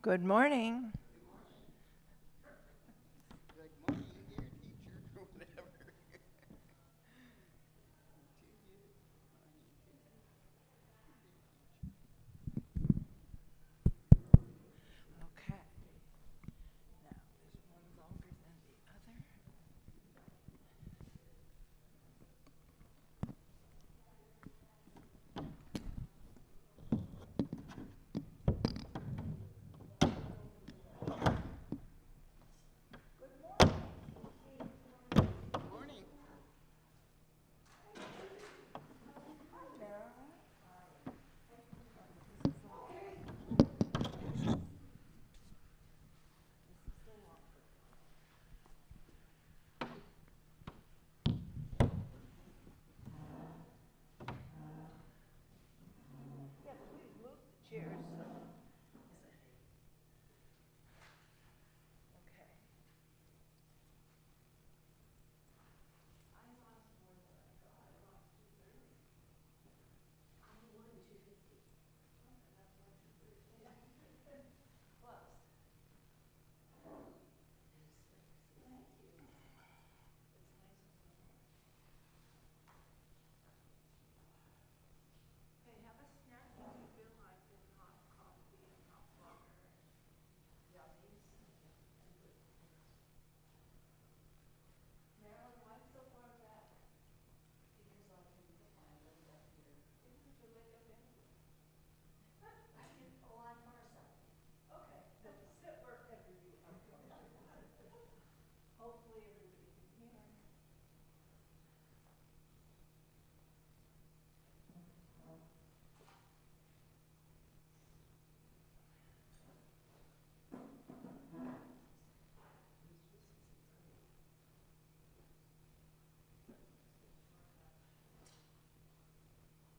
Good morning. Good morning, dear teacher, or whatever. Continue. Morning, dear teacher. Okay. Now, is one longer than the other? Morning. Yeah, please move the chairs. Okay. Hey, have a snack if you feel like it. Hot coffee and hot water and yummies. Marilyn, why so far back? Because I can find them up here. You can put your leg up anyway. I can, oh, I'm far side. Okay, then sit wherever you are comfortable. Hopefully everybody can hear.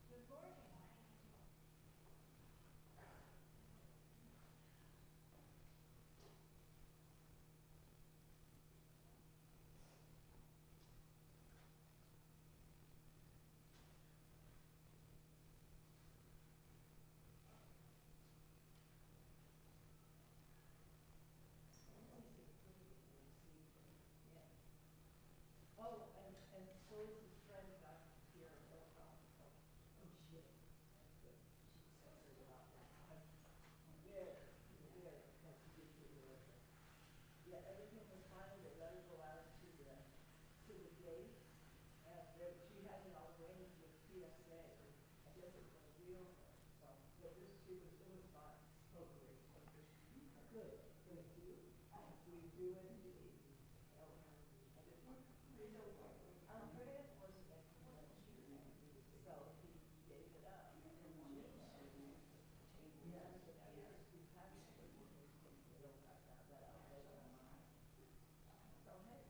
Good morning. Oh, and so is his friend back here in Hilltop. Oh, shit. That's good. She's excited about that. Very, very, because he did give her a, yeah, everything was fine. They let her go out to the gate. And there, she had it all arranged with PSA. I guess it was real. So, but this, it was fine. Oh, great. Okay. Good. Good. We do indeed. Okay. Fred was excellent. So he gave it up. Yes, yes, we had to put it in. I found that out later on. So, hey,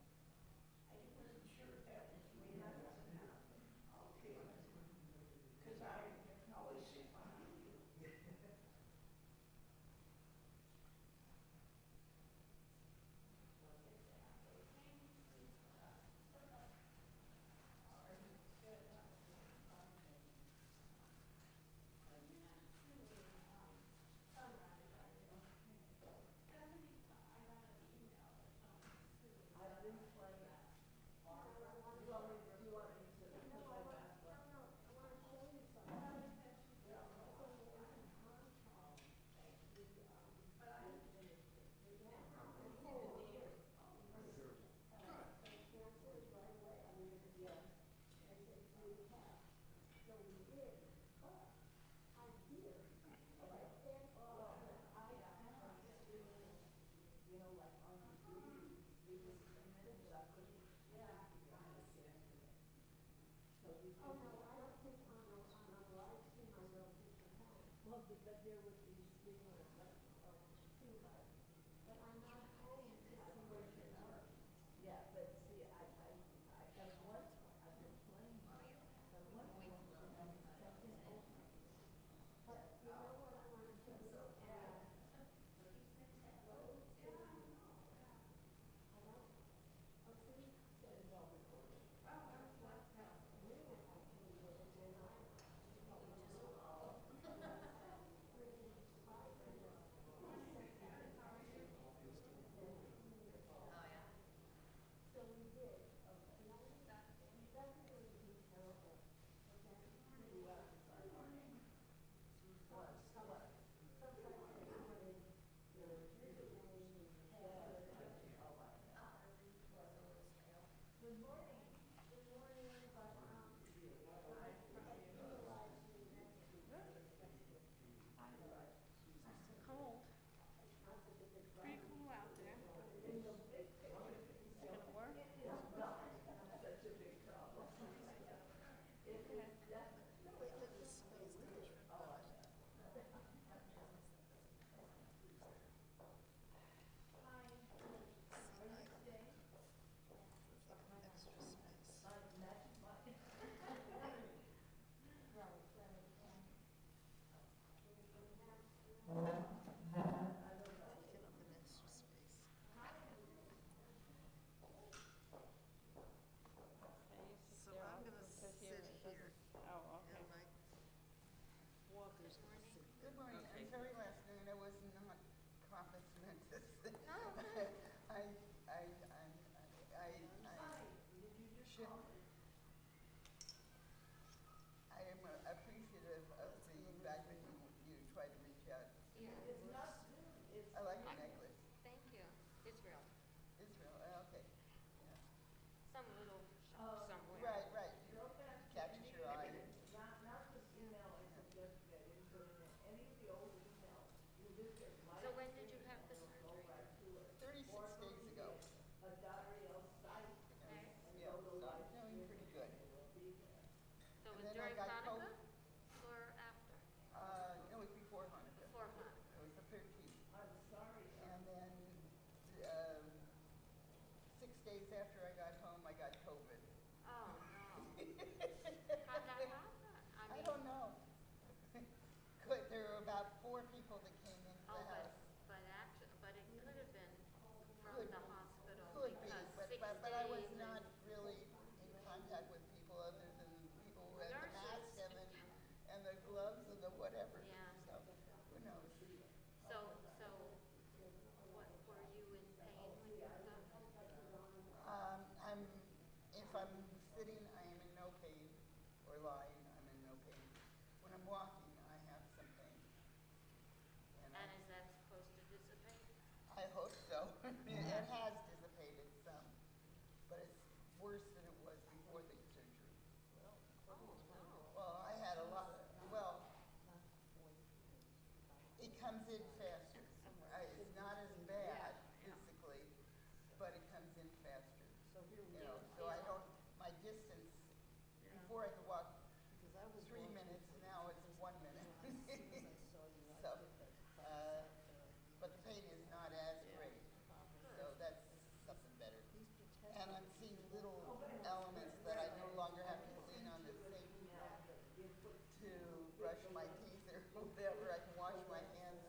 I wasn't sure if that was me. That doesn't happen. Okay. Because I can always sit behind you. I've been playing. Do you want me to put my mask on? Well, but there would be speaking of that. Yeah, but see, at one point, I've been playing, at one point, something open. No. I, should, I am appreciative of the fact that you try to reach out. Yeah. It's not soon, it's. I like your necklace. Thank you. Israel. Israel, okay. Yeah. Some little shop somewhere. Right, right. Go back to Catches your eye. not this email I sent yesterday, I didn't put in there, any of the old emails, you just get right. So when did you have the Go surgery? right to it. 36 Or go days to ago. A Dario site Okay. and Yeah, go to so live I'm doing pretty good. streaming, it will be there. So it And was then I during got Hanukkah or after? It was before Hanukkah. Before Hanukkah. It was the 13th. I'm sorry. And then, 6 days after I got home, I got COVID. Oh, no. How'd that happen? I don't know. There were about 4 people that came into Oh, the house. but it could have been from Could- the hospital Could be, because but, 6 but I was days not is- really in contact with people other than people who had the mask Nurses. and the gloves and the whatever. Yeah. So, who knows? So, what, were you in pain when you got home? If I'm sitting, I am in no pain, or lying, I'm in no pain. When I'm walking, I have some pain. And And is that supposed to dissipate? I hope so. It has dissipated some, but it's worse than it was before the surgery. Oh, no. Well, I had a lot of, it comes in faster. It's not as bad physically, but it comes in faster. You know, so I don't, my distance, before I could walk 3 minutes, now it's 1 minute. So, but the pain is not as great, so that's something better. And I'm seeing little elements that I no longer have to lean on the sink to brush my teeth or whatever. I can wash my hands,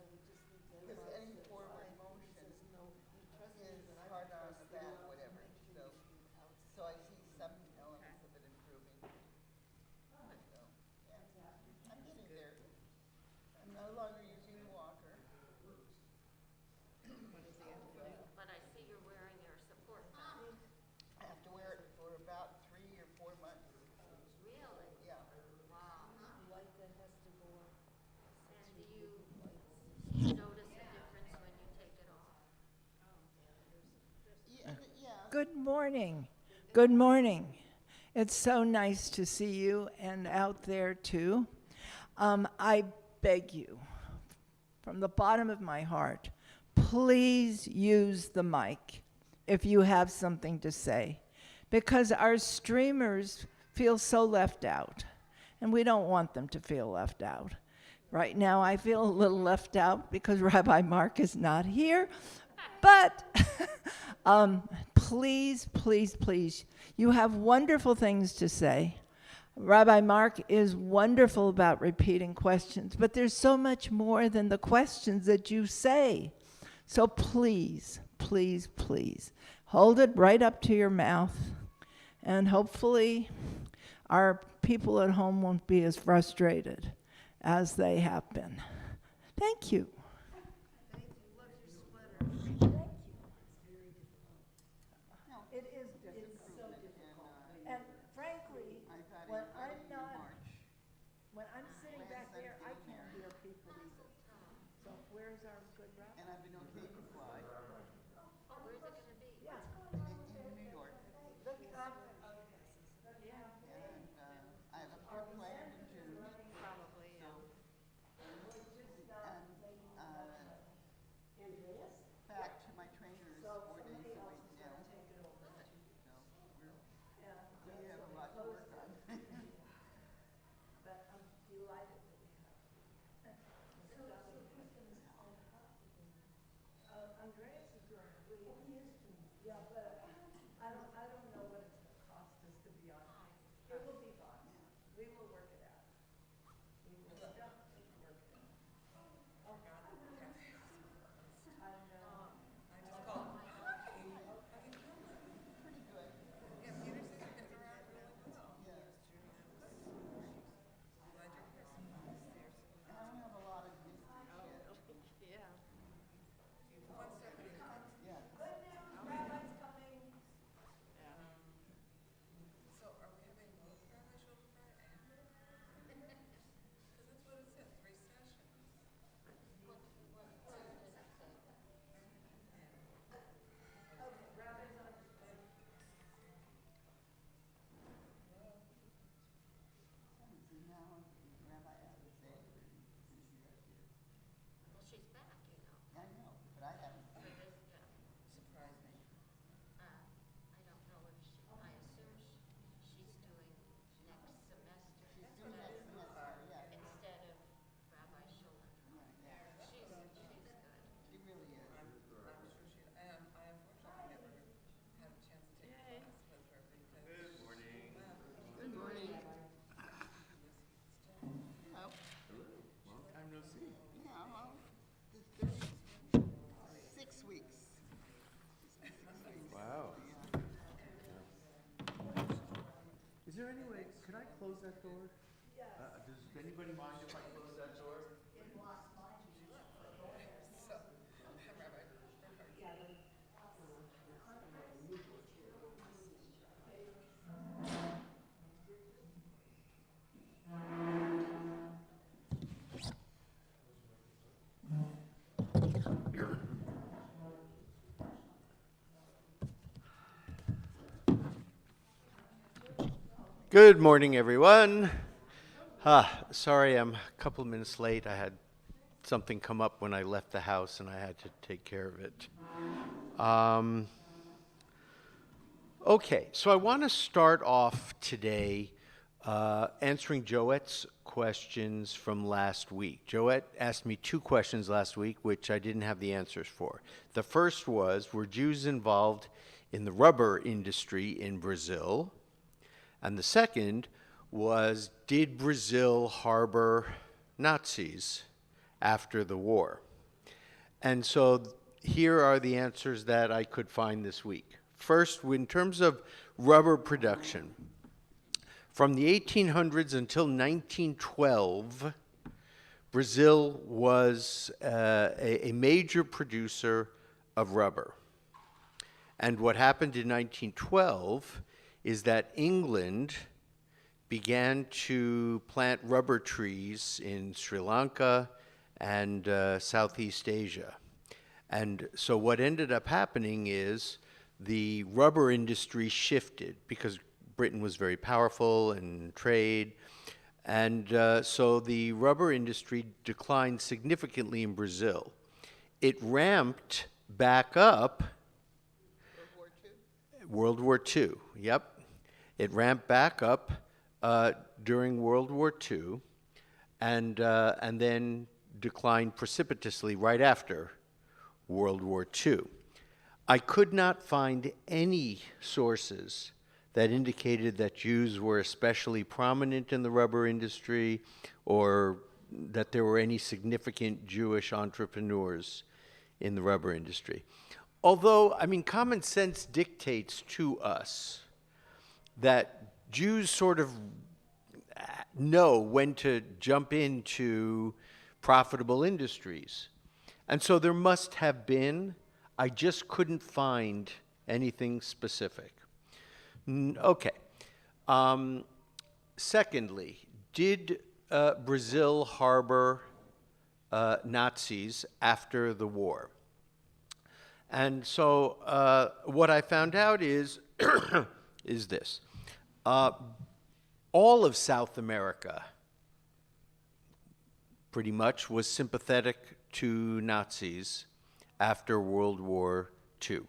because any forward motion is hard on the back, whatever. So I see some elements of it improving. So, yeah, I'm getting there. I'm no longer using the walker. But I see you're wearing your support vest. I have to wear it for about 3 or 4 months. Really? Yeah. Wow. Light that has to go up. And do you notice a difference when you take it off? Yeah. Good morning. Good morning. It's so nice to see you and out there too. I beg you, from the bottom of my heart, please use the mic if you have something to say, because our streamers feel so left out, and we don't want them to feel left out. Right now, I feel a little left out because Rabbi Mark is not here, but please, please, please, you have wonderful things to say. Rabbi Mark is wonderful about repeating questions, but there's so much more than the questions that you say. So please, please, please, hold it right up to your mouth, and hopefully our people at home won't be as frustrated as they have been. Thank you. No, It is, just it's so improvement difficult. and, And frankly, I've had when it I'm in not, March. when I'm sitting My back son's there, I getting can't married. hear people either. So where's our good rabbi? And I've been okay to fly Oh, where's it gonna be? Yeah. in New York. Look, And I have a trip planned in June. Probably, So, back to my trainers 4 days a week now. So we have a lot to work on. but I'm delighted that we have. Andreas is doing great. He is doing. Yeah, but I don't know what it's gonna cost us, to be honest. It will be fine. We will work it out. We will definitely work it out. Oh, God. I know. Pretty good. Yeah, Peter says you're getting around really well. Yeah. Glad you're here. And I don't have a lot of distance yet. Yeah. One second. there any way, could I close that door? Does anybody mind if I close that door? Good morning, everyone. Sorry I'm a couple minutes late. I had something come up when I left the house and I had to take care of it. Okay, so I want to start off today answering Joette's questions from last week. Joette asked me 2 questions last week, which I didn't have the answers for. The first was, were Jews involved in the rubber industry in Brazil? And the second was, did Brazil harbor Nazis after the war? And so here are the answers that I could find this week. First, in terms of rubber production, from the 1800s until 1912, Brazil was a major producer of rubber. And what happened in 1912 is that England began to plant rubber trees in Sri Lanka and Southeast Asia. And so what ended up happening is the rubber industry shifted because Britain was very powerful in trade. And so the rubber industry declined significantly in Brazil. It ramped back up. World War II, yep. It ramped back up during World War II and then declined precipitously right after World War II. I could not find any sources that indicated that Jews were especially prominent in the rubber industry or that there were any significant Jewish entrepreneurs in the rubber industry. Although, I mean, common sense dictates to us that Jews sort of know when to jump into profitable industries. And so there must have been, I just couldn't find anything specific. Okay. Secondly, did Brazil harbor Nazis after the war? And so what I found out is is this. All of South America pretty much was sympathetic to Nazis after World War II.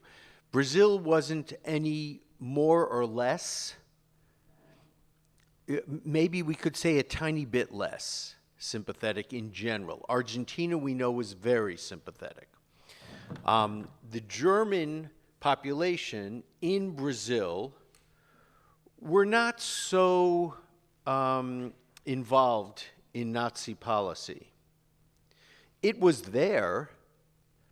Brazil wasn't any more or less, maybe we could say a tiny bit less sympathetic in general. Argentina, we know, was very sympathetic. The German population in Brazil were not so involved in Nazi policy. It was there,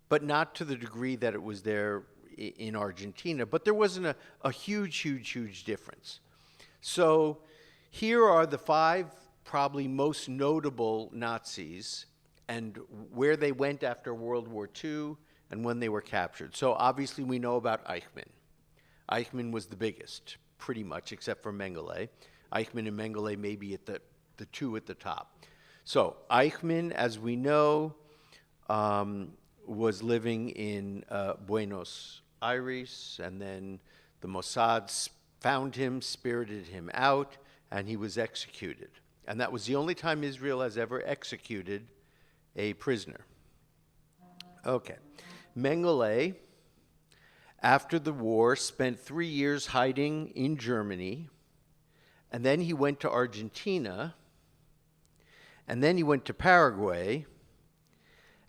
but not to the degree that it was there in Argentina. But there wasn't a huge difference. So here are the 5 probably most notable Nazis and where they went after World War II and when they were captured. So obviously we know about Eichmann. Eichmann was the biggest, pretty much, except for Mengele. Eichmann and Mengele may be at the 2 at the top. So Eichmann, as we know, was living in Buenos Aires, and then the Mossad found him, spirited him out, and he was executed. And that was the only time Israel has ever executed a prisoner. Okay. Mengele, after the war, spent 3 years hiding in Germany, and then he went to Argentina, and then he went to Paraguay,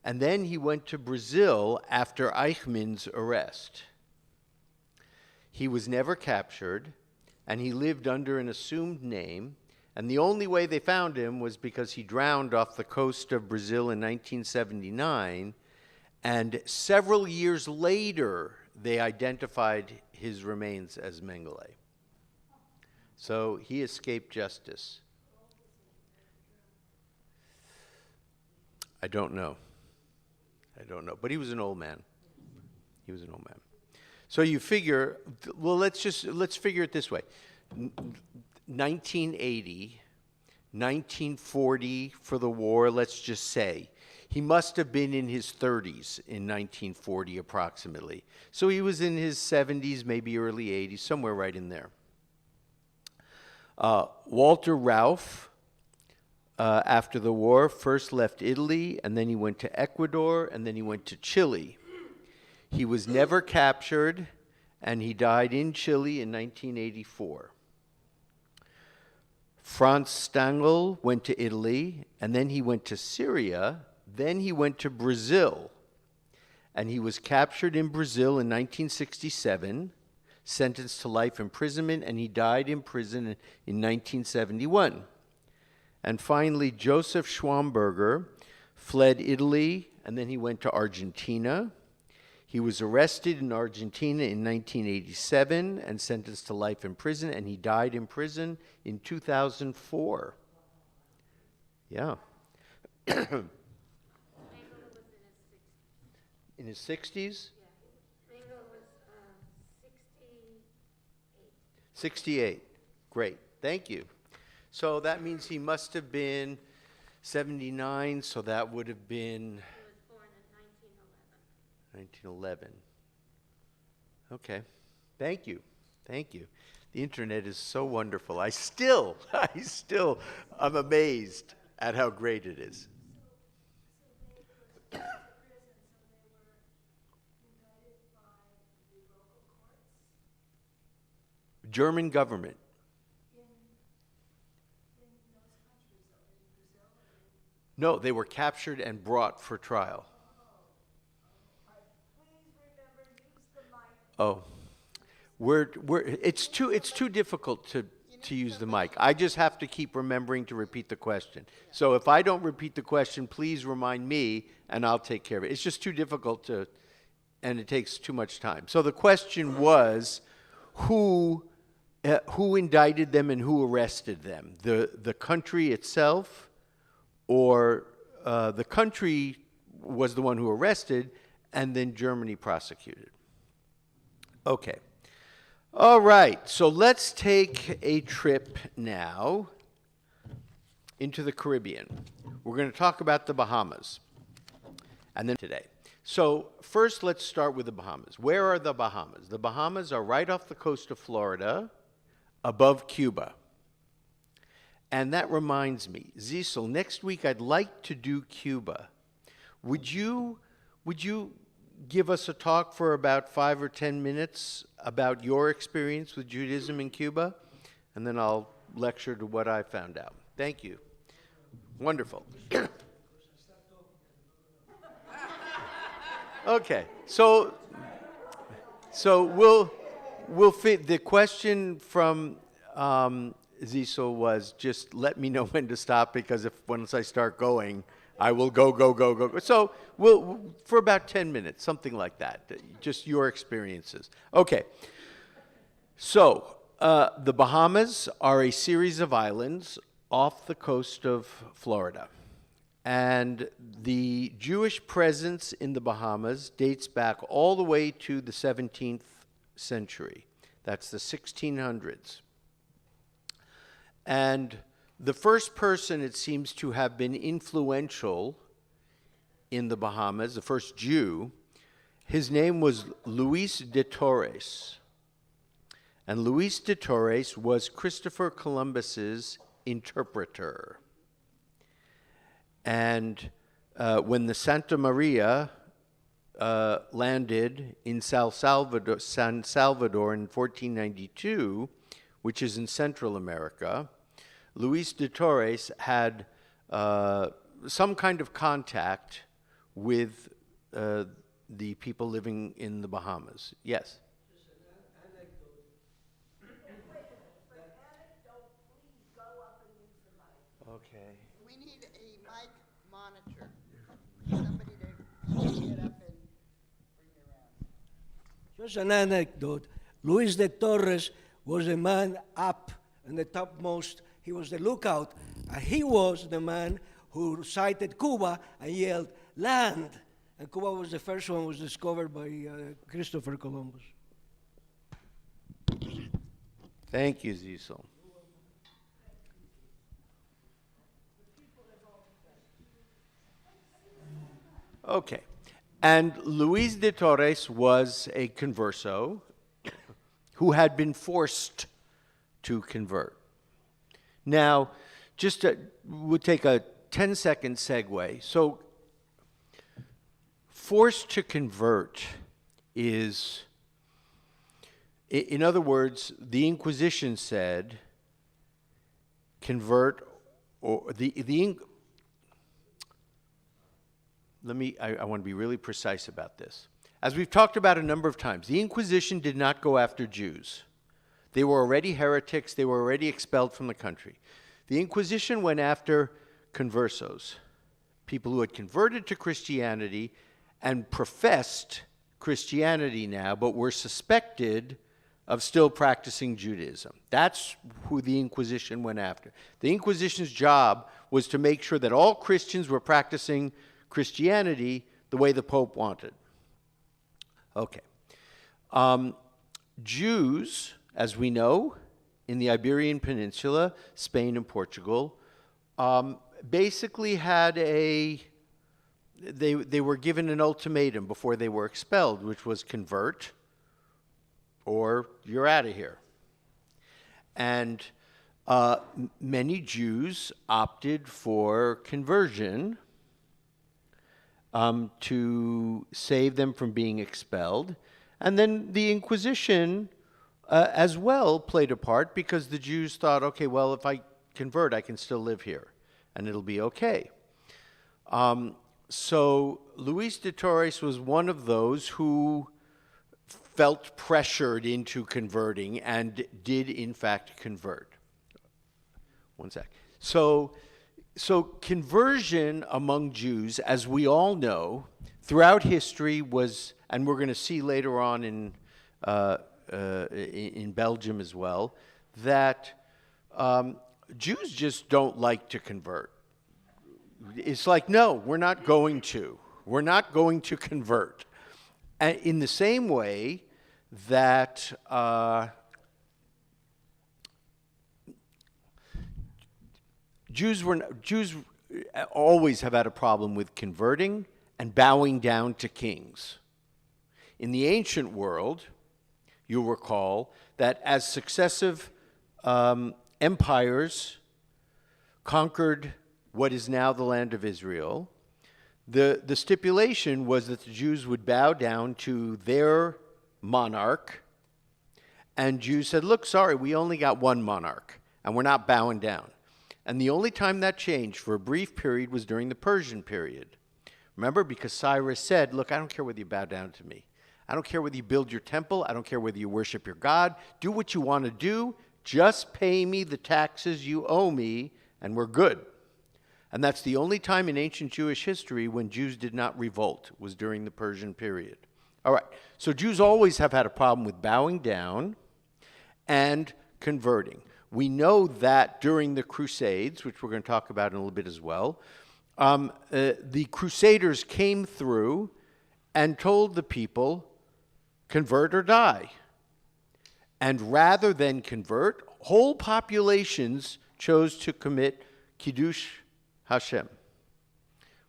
and then he went to Brazil after Eichmann's arrest. He was never captured, and he lived under an assumed name, and the only way they found him was because he drowned off the coast of Brazil in 1979, and several years later, they identified his remains as Mengele. So he escaped justice. I don't know. But he was an old man. He was an old man. So you figure, well, let's figure it this way. 1980, 1940 for the war, let's just say. He must have been in his 30s in 1940 approximately. So he was in his 70s, maybe early 80s, somewhere right in there. Walter Rauff, after the war, first left Italy, and then he went to Ecuador, and then he went to Chile. He was never captured, and he died in Chile in 1984. Franz Stangl went to Italy, and then he went to Syria, then he went to Brazil, and he was captured in Brazil in 1967, sentenced to life imprisonment, and he died in prison in 1971. And finally, Joseph Schwamberger fled Italy, and then he went to Argentina. He was arrested in Argentina in 1987 and sentenced to life in prison, and he died in prison in 2004. Yeah. Mengele was In his 60s? Yeah, Mengele was 68. 68. Great. Thank you. So that means he must have been 79, so that would have been He was born in 1911. 1911. Okay. Thank you. Thank you. The internet is so wonderful. I'm amazed at how great it is. German government. No, they were captured and brought for trial. Oh, it's too difficult to use the mic. I just have to keep remembering to repeat the question. So if I don't repeat the question, please remind me, and I'll take care of it. It's just too difficult and it takes too much time. So the question was, who indicted them and who arrested them? The country itself, or the country was the one who arrested, and then Germany prosecuted. Okay. All right, so let's take a trip now into the Caribbean. We're going to talk about the Bahamas, and then today. So first, let's start with the Bahamas. Where are the Bahamas? The Bahamas are right off the coast of Florida, above Cuba. And that reminds me, Zisel, next week I'd like to do Cuba. Would you give us a talk for about 5 or 10 minutes about your experience with Judaism in Cuba? And then I'll lecture to what I found out. Thank you. Wonderful. Okay, so we'll fit the question from Zisel was just let me know when to stop, because once I start going, I will go. So we'll for about 10 minutes, something like that, just your experiences. Okay, so the Bahamas are a series of islands off the coast of Florida. And the Jewish presence in the Bahamas dates back all the way to the 17th century. That's the 1600s. And the first person, it seems to have been influential in the Bahamas, the first Jew, his name was Luis de Torres. And Luis de Torres was Christopher Columbus's interpreter. And when the Santa Maria landed in San Salvador in 1492, which is in Central America, Luis de Torres had some kind of contact with the people living in the Bahamas. Yes? Just an anecdote. For anecdote, please go up and use the mic. Okay. We need a mic monitor, somebody to get up and bring it around. Just an anecdote. Luis de Torres was a man up and the topmost, he was the lookout. And he was the man who sighted Cuba and yelled, land. And Cuba was the first one was discovered by Christopher Columbus. Thank you, Cecil. Okay. And Luis de Torres was a converso who had been forced to convert. Now, we'll take a 10-second segue. So, forced to convert is, in other words, the Inquisition said, convert, or I want to be really precise about this. As we've talked about a number of times, the Inquisition did not go after Jews. They were already heretics. They were already expelled from the country. The Inquisition went after conversos, people who had converted to Christianity and professed Christianity now, but were suspected of still practicing Judaism. That's who the Inquisition went after. The Inquisition's job was to make sure that all Christians were practicing Christianity the way the Pope wanted. Okay. Jews, as we know, in the Iberian Peninsula, Spain and Portugal, basically had they were given an ultimatum before they were expelled, which was convert or you're out of here. And many Jews opted for conversion to save them from being expelled. And then the Inquisition as well played a part because the Jews thought, okay, well, if I convert, I can still live here and it'll be okay. So Luis de Torres was one of those who felt pressured into converting and did in fact convert. One sec. So conversion among Jews, as we all know, throughout history was, and we're going to see later on in Belgium as well, that Jews just don't like to convert. It's like, no, we're not going to. We're not going to convert. And in the same way that Jews always have had a problem with converting and bowing down to kings. In the ancient world, you'll recall that as successive empires conquered what is now the land of Israel, the stipulation was that the Jews would bow down to their monarch, and Jews said, look, sorry, we only got one monarch, and we're not bowing down. And the only time that changed for a brief period was during the Persian period. Remember, because Cyrus said, look, I don't care whether you bow down to me. I don't care whether you build your temple. I don't care whether you worship your God. Do what you want to do. Just pay me the taxes you owe me, and we're good. And that's the only time in ancient Jewish history when Jews did not revolt, was during the Persian period. All right, so Jews always have had a problem with bowing down and converting. We know that during the Crusades, which we're going to talk about in a little bit as well, the Crusaders came through and told the people, convert or die. And rather than convert, whole populations chose to commit Kiddush Hashem,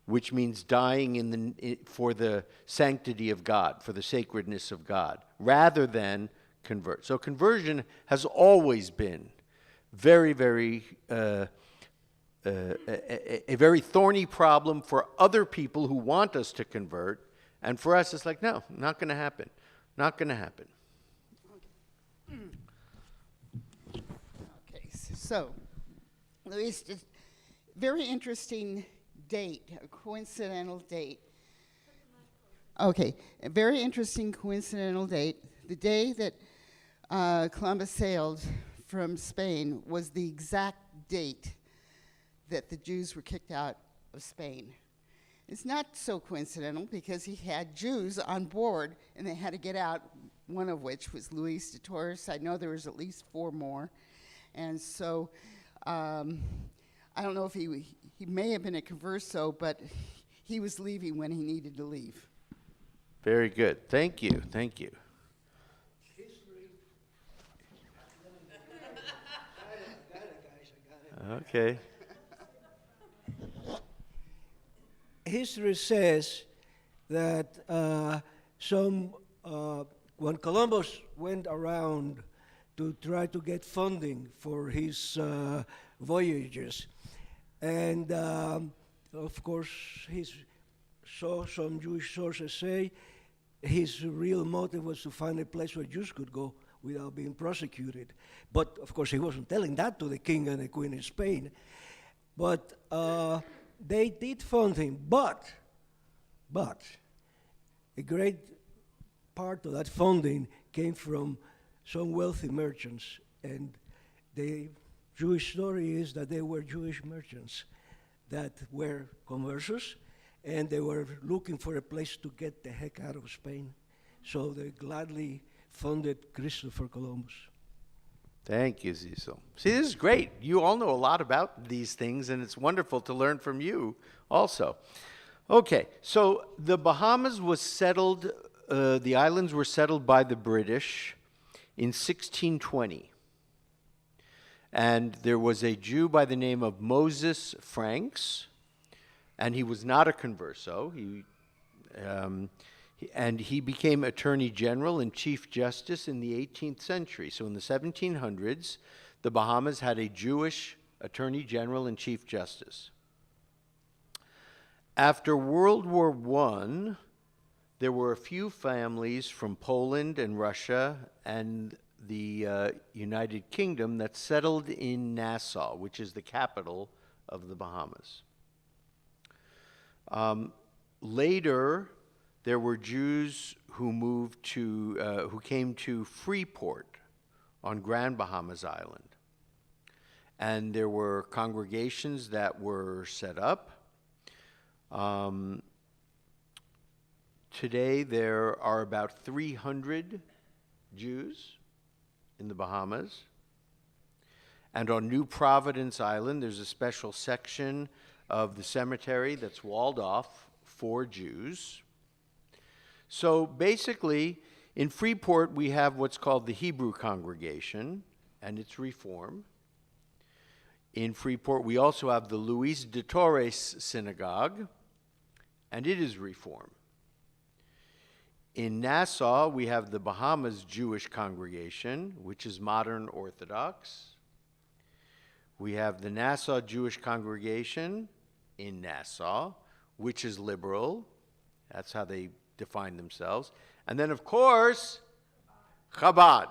which means dying for the sanctity of God, for the sacredness of God, rather than convert. So conversion has always been very, very a very thorny problem for other people who want us to convert, and for us it's like, no, not going to happen, not going to happen. Okay, so Luis, just very interesting date, a coincidental date. Okay, a very interesting coincidental date. The day that Columbus sailed from Spain was the exact date that the Jews were kicked out of Spain. It's not so coincidental because he had Jews on board and they had to get out, one of which was Luis de Torres. I know there was at least 4 more. And so I don't know if he may have been a converso, but he was leaving when he needed to leave. Very good. Thank you. Thank you. Okay. History says that when Columbus went around to try to get funding for his voyages, and of course some Jewish sources say his real motive was to find a place where Jews could go without being prosecuted. But of course he wasn't telling that to the king and the queen in Spain. But they did fund him, but a great part of that funding came from some wealthy merchants, and the Jewish story is that they were Jewish merchants that were conversos, and they were looking for a place to get the heck out of Spain. So they gladly funded Christopher Columbus. Thank you, Cecil. See, this is great. You all know a lot about these things, and it's wonderful to learn from you also. Okay, so the Bahamas was settled, the islands were settled by the British in 1620. And there was a Jew by the name of Moses Franks, and he was not a converso. And he became Attorney General and Chief Justice in the 18th century. So in the 1700s, the Bahamas had a Jewish Attorney General and Chief Justice. After World War I, there were a few families from Poland and Russia and the United Kingdom that settled in Nassau, which is the capital of the Bahamas. Later, there were Jews who moved to, who came to Freeport on Grand Bahamas Island. And there were congregations that were set up. Today, there are about 300 Jews in the Bahamas. And on New Providence Island, there's a special section of the cemetery that's walled off for Jews. So basically, in Freeport, we have what's called the Hebrew congregation, and it's Reform. In Freeport, we also have the Luis de Torres Synagogue, and it is Reform. In Nassau, we have the Bahamas Jewish congregation, which is modern Orthodox. We have the Nassau Jewish congregation in Nassau, which is liberal. That's how they define themselves. And then, of course, Chabad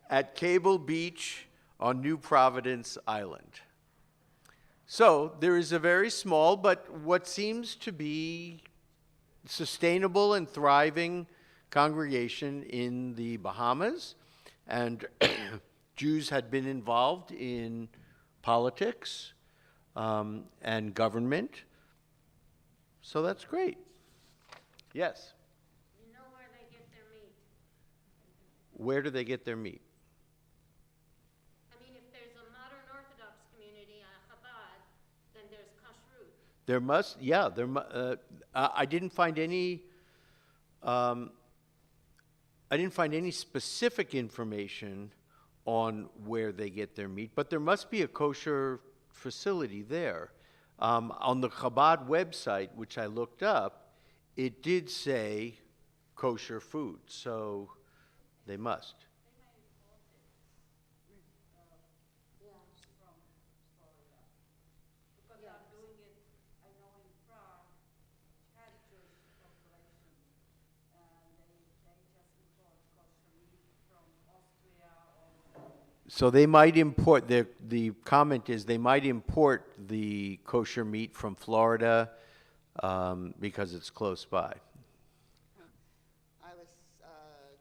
at Cable Beach on New Providence Island. So there is a very small, but what seems to be sustainable and thriving congregation in the Bahamas. And Jews had been involved in politics and government. So that's great. Yes? You know where they get their meat? Where do they get their meat? I mean, if there's a modern Orthodox community, Chabad, then there's kashrut. There must, yeah. I didn't find any. I didn't find any specific information on where they get their meat, but there must be a kosher facility there. On the Chabad website, which I looked up, it did say kosher food, so they must. So they might import, the comment is they might import the kosher meat from Florida because it's close by. I was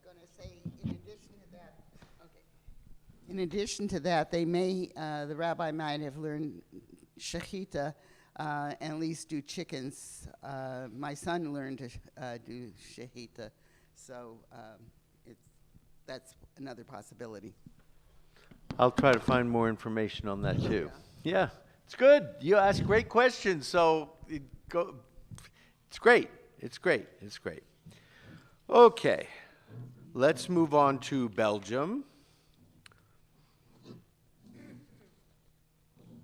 going to say, in addition to that, in addition to that, they may, the rabbi might have learned shechita and at least do chickens. My son learned to do shechita, so that's another possibility. I'll try to find more information on that too. Yeah, it's good. You ask great questions, so it's great. It's great. It's great. Okay, let's move on to Belgium.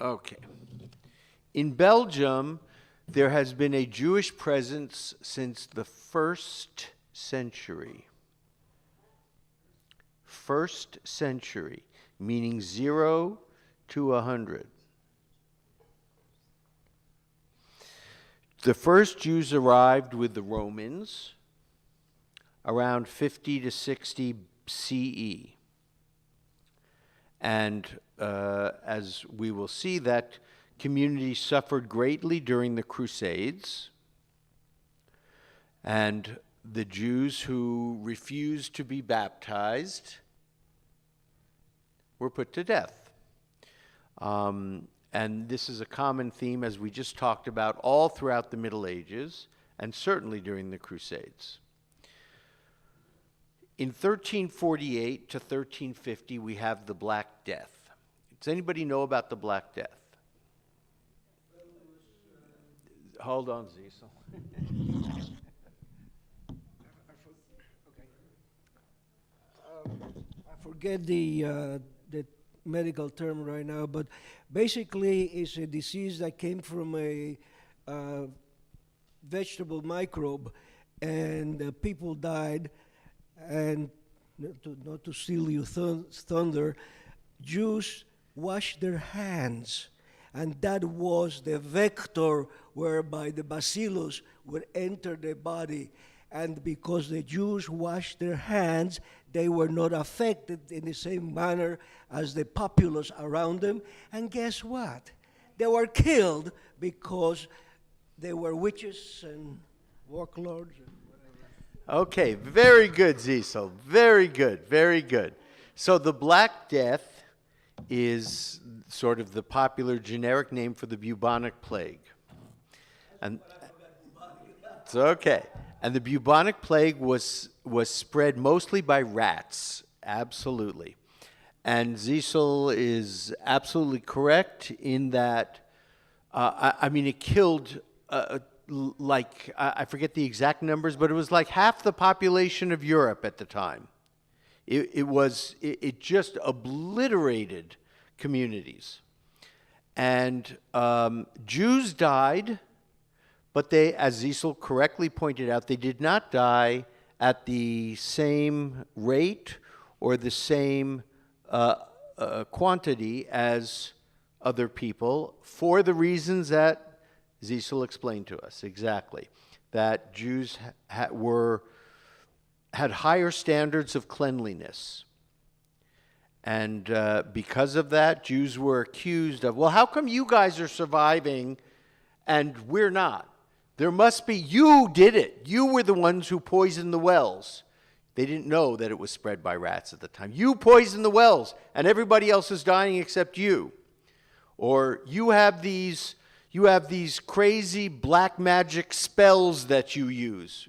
Okay. In Belgium, there has been a Jewish presence since the 1st century. 1st century, meaning 0 to 100. The first Jews arrived with the Romans around 50 to 60 CE. And as we will see, that community suffered greatly during the Crusades. And the Jews who refused to be baptized were put to death. And this is a common theme, as we just talked about, all throughout the Middle Ages, and certainly during the Crusades. In 1348 to 1350, we have the Black Death. Does anybody know about the Black Death? Hold on, Cecil. I forget the medical term right now, but basically it's a disease that came from a vegetable microbe, and people died. And not to steal your thunder, Jews washed their hands, and that was the vector whereby the bacillus would enter the body. And because the Jews washed their hands, they were not affected in the same manner as the populace around them. And guess what? They were killed because they were witches and warlords and whatever. Okay, very good, Cecil. Very good, very good. So the Black Death is sort of the popular generic name for the bubonic plague. And it's okay. And the bubonic plague was spread mostly by rats, absolutely. And Cecil is absolutely correct in that, I mean, it killed, I forget the exact numbers, but it was like half the population of Europe at the time. It just obliterated communities. And Jews died, but they, as Cecil correctly pointed out, they did not die at the same rate or the same quantity as other people for the reasons that Cecil explained to us exactly. That Jews had higher standards of cleanliness. And because of that, Jews were accused of, well, how come you guys are surviving and we're not? There must be, you did it. You were the ones who poisoned the wells. They didn't know that it was spread by rats at the time. You poisoned the wells, and everybody else is dying except you. Or you have these crazy black magic spells that you use.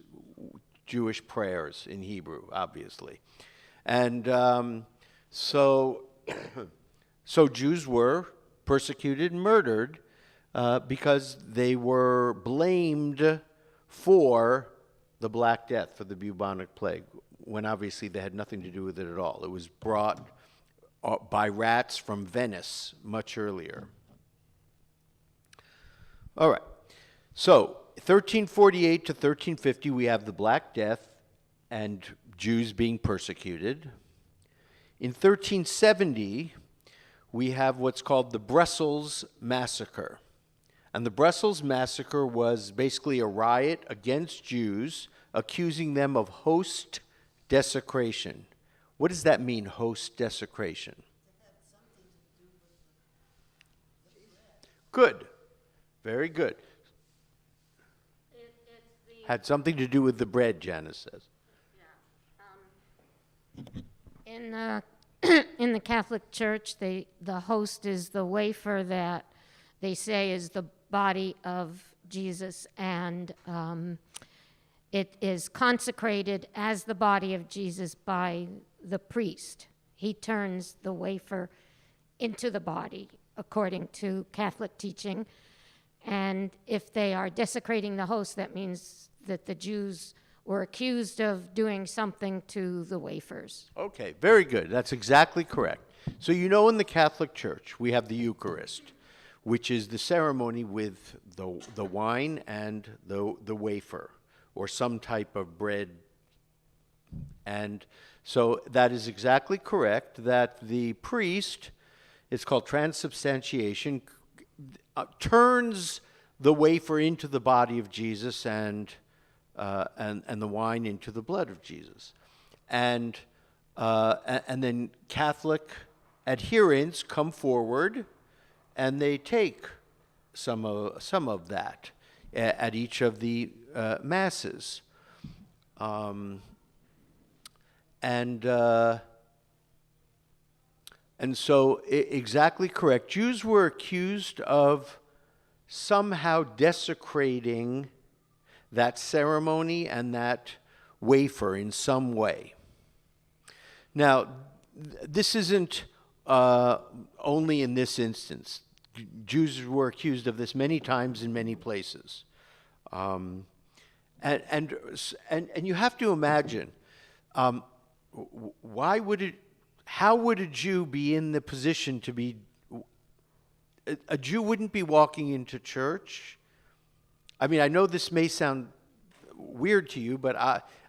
Jewish prayers in Hebrew, obviously. And so Jews were persecuted and murdered because they were blamed for the Black Death, for the bubonic plague, when obviously they had nothing to do with it at all. It was brought by rats from Venice much earlier. All right. So 1348 to 1350, we have the Black Death and Jews being persecuted. In 1370, we have what's called the Brussels Massacre. And the Brussels Massacre was basically a riot against Jews, accusing them of host desecration. What does that mean, host desecration? Good. Very good. Had something to do with the bread, Janice says. Yeah. In the Catholic Church, the host is the wafer that they say is the body of Jesus, and it is consecrated as the body of Jesus by the priest. He turns the wafer into the body, according to Catholic teaching. And if they are desecrating the host, that means that the Jews were accused of doing something to the wafers. Okay, very good. That's exactly correct. So you know in the Catholic Church, we have the Eucharist, which is the ceremony with the wine and the wafer, or some type of bread. And so that is exactly correct, that the priest, it's called transubstantiation, turns the wafer into the body of Jesus and the wine into the blood of Jesus. And then Catholic adherents come forward and they take some of that at each of the masses. And so, exactly correct. Jews were accused of somehow desecrating that ceremony and that wafer in some way. Now, this isn't only in this instance. Jews were accused of this many times in many places. And you have to imagine, how would a Jew be in the position to be, a Jew wouldn't be walking into church. I mean, I know this may sound weird to you, but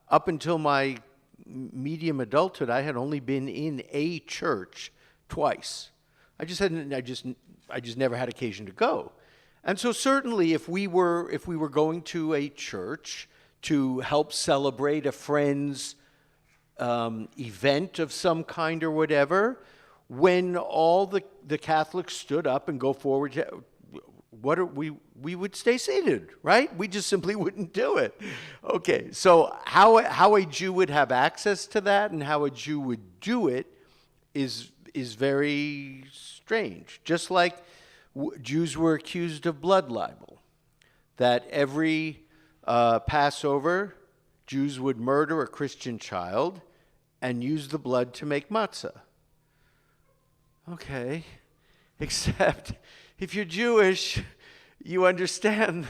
up until my medium adulthood, I had only been in a church twice. I just never had occasion to go. And so certainly if we were going to a church to help celebrate a friend's event of some kind or whatever, when all the Catholics stood up and go forward, we would stay seated, right? We just simply wouldn't do it. Okay, so how a Jew would have access to that and how a Jew would do it is very strange. Just like Jews were accused of blood libel, that every Passover, Jews would murder a Christian child and use the blood to make matzah. Okay, except if you're Jewish, you understand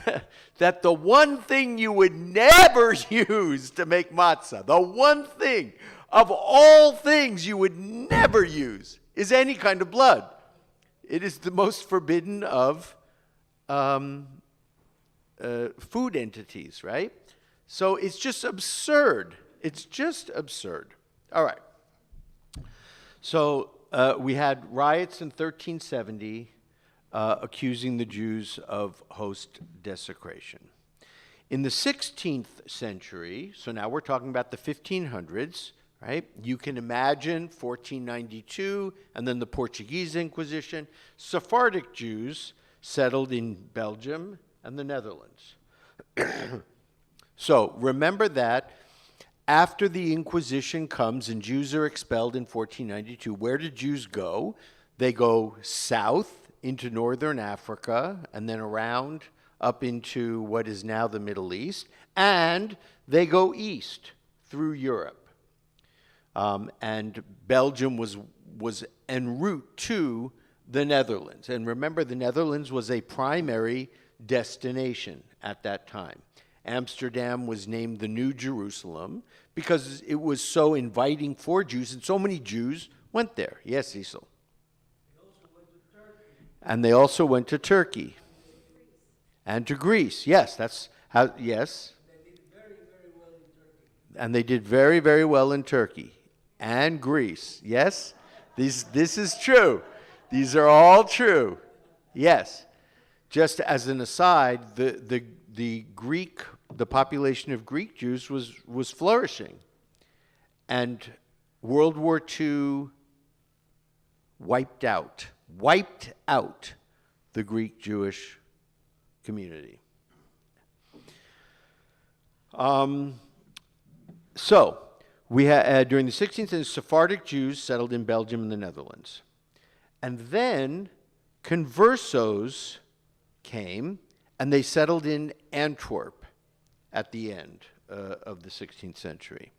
that the one thing you would never use to make matzah, the one thing of all things you would never use, is any kind of blood. It is the most forbidden of food entities, right? So it's just absurd. It's just absurd. All right. So we had riots in 1370 accusing the Jews of host desecration. In the 16th century, so now we're talking about the 1500s, right? You can imagine 1492 and then the Portuguese Inquisition. Sephardic Jews settled in Belgium and the Netherlands. So remember that after the Inquisition comes and Jews are expelled in 1492, where do Jews go? They go south into northern Africa and then around up into what is now the Middle East, and they go east through Europe. And Belgium was en route to the Netherlands. And remember, the Netherlands was a primary destination at that time. Amsterdam was named the New Jerusalem because it was so inviting for Jews, and so many Jews went there. Yes, Cecil? And they also went to Turkey. And to Greece. Yes, that's how, yes. And they did very, very well in Turkey. And Greece. Yes? This is true. These are all true. Yes. Just as an aside, the population of Greek Jews was flourishing. And World War II wiped out the Greek Jewish community. So, we had during the 16th century, Sephardic Jews settled in Belgium and the Netherlands. And then conversos came, and they settled in Antwerp at the end of the 16th century.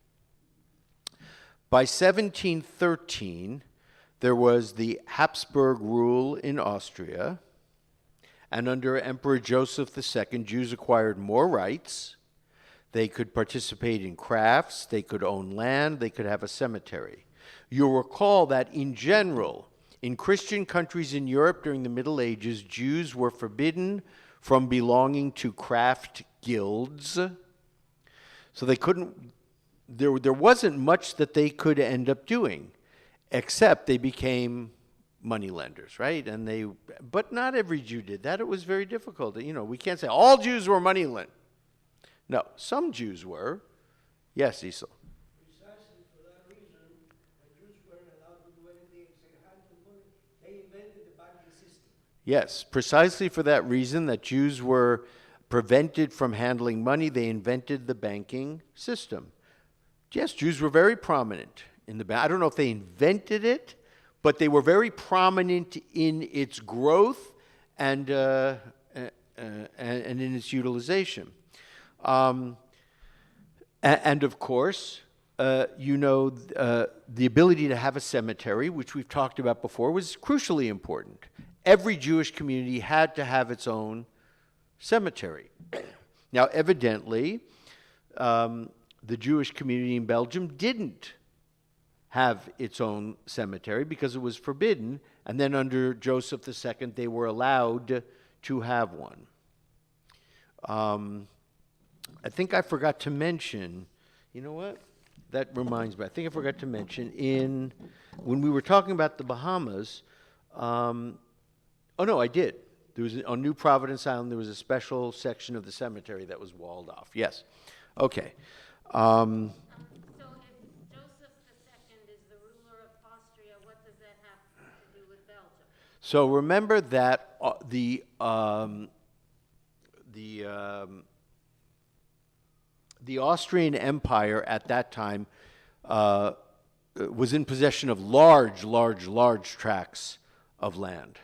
By 1713, there was the Habsburg rule in Austria, and under Emperor Joseph II, Jews acquired more rights. They could participate in crafts, they could own land, they could have a cemetery. You'll recall that in general, in Christian countries in Europe during the Middle Ages, Jews were forbidden from belonging to craft guilds. So they couldn't, there wasn't much that they could end up doing, except they became moneylenders, right? But not every Jew did that. It was very difficult. You know, we can't say all Jews were moneylenders. No, some Jews were. Yes, Isel. Precisely for that reason, the Jews weren't allowed to do anything except handle money. They invented the banking system. Yes, precisely for that reason that Jews were prevented from handling money, they invented the banking system. Yes, Jews were very prominent in the bank. I don't know if they invented it, but they were very prominent in its growth and in its utilization. And of course, the ability to have a cemetery, which we've talked about before, was crucially important. Every Jewish community had to have its own cemetery. Now, evidently, the Jewish community in Belgium didn't have its own cemetery because it was forbidden, and then under Joseph II, they were allowed to have one. I think I forgot to mention, you know what? That reminds me. I think I forgot to mention when we were talking about the Bahamas, oh no, I did. There was on New Providence Island, there was a special section of the cemetery that was walled off. Yes. Okay. So if Joseph II is the ruler of Austria, what does that have to do with Belgium? So remember that the Austrian Empire at that time was in possession of large tracts of land.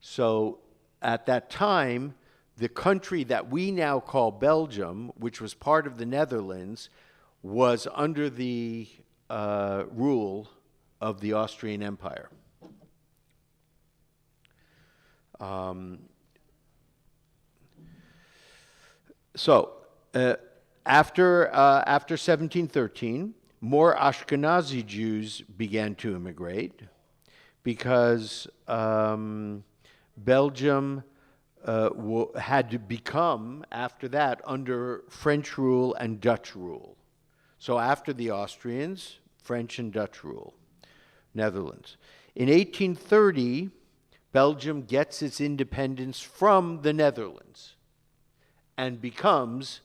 So at that time, the country that we now call Belgium, which was part of the Netherlands, was under the rule of the Austrian Empire. After 1713, more Ashkenazi Jews began to immigrate because Belgium had to become, after that, under French rule and Dutch rule. So after the Austrians, French and Dutch rule, Netherlands. In 1830, Belgium gets its independence from the Netherlands and becomes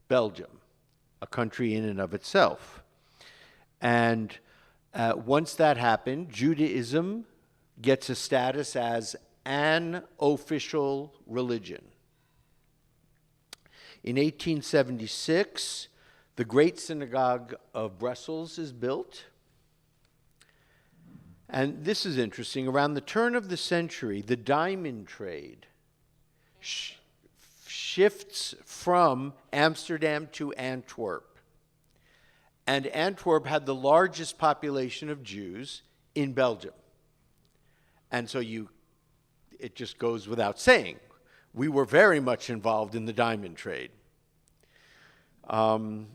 Belgium, a country in and of itself. And once that happened, Judaism gets a status as an official religion. In 1876, the Great Synagogue of Brussels is built. And this is interesting. Around the turn of the century, the diamond trade shifts from Amsterdam to Antwerp. And Antwerp had the largest population of Jews in Belgium. And so it just goes without saying, we were very much involved in the diamond trade. When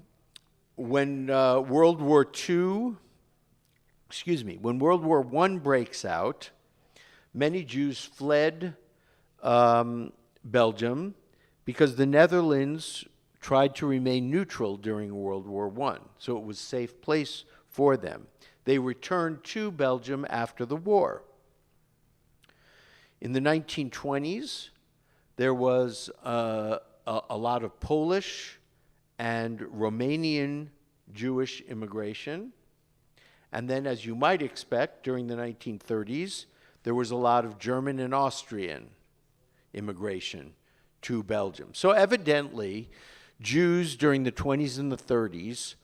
World War I breaks out, many Jews fled Belgium because the Netherlands tried to remain neutral during World War I, so it was a safe place for them. They returned to Belgium after the war. In the 1920s, there was a lot of Polish and Romanian Jewish immigration. And then, as you might expect, during the 1930s, there was a lot of German and Austrian immigration to Belgium. So evidently, Jews during the 20s and the 30s,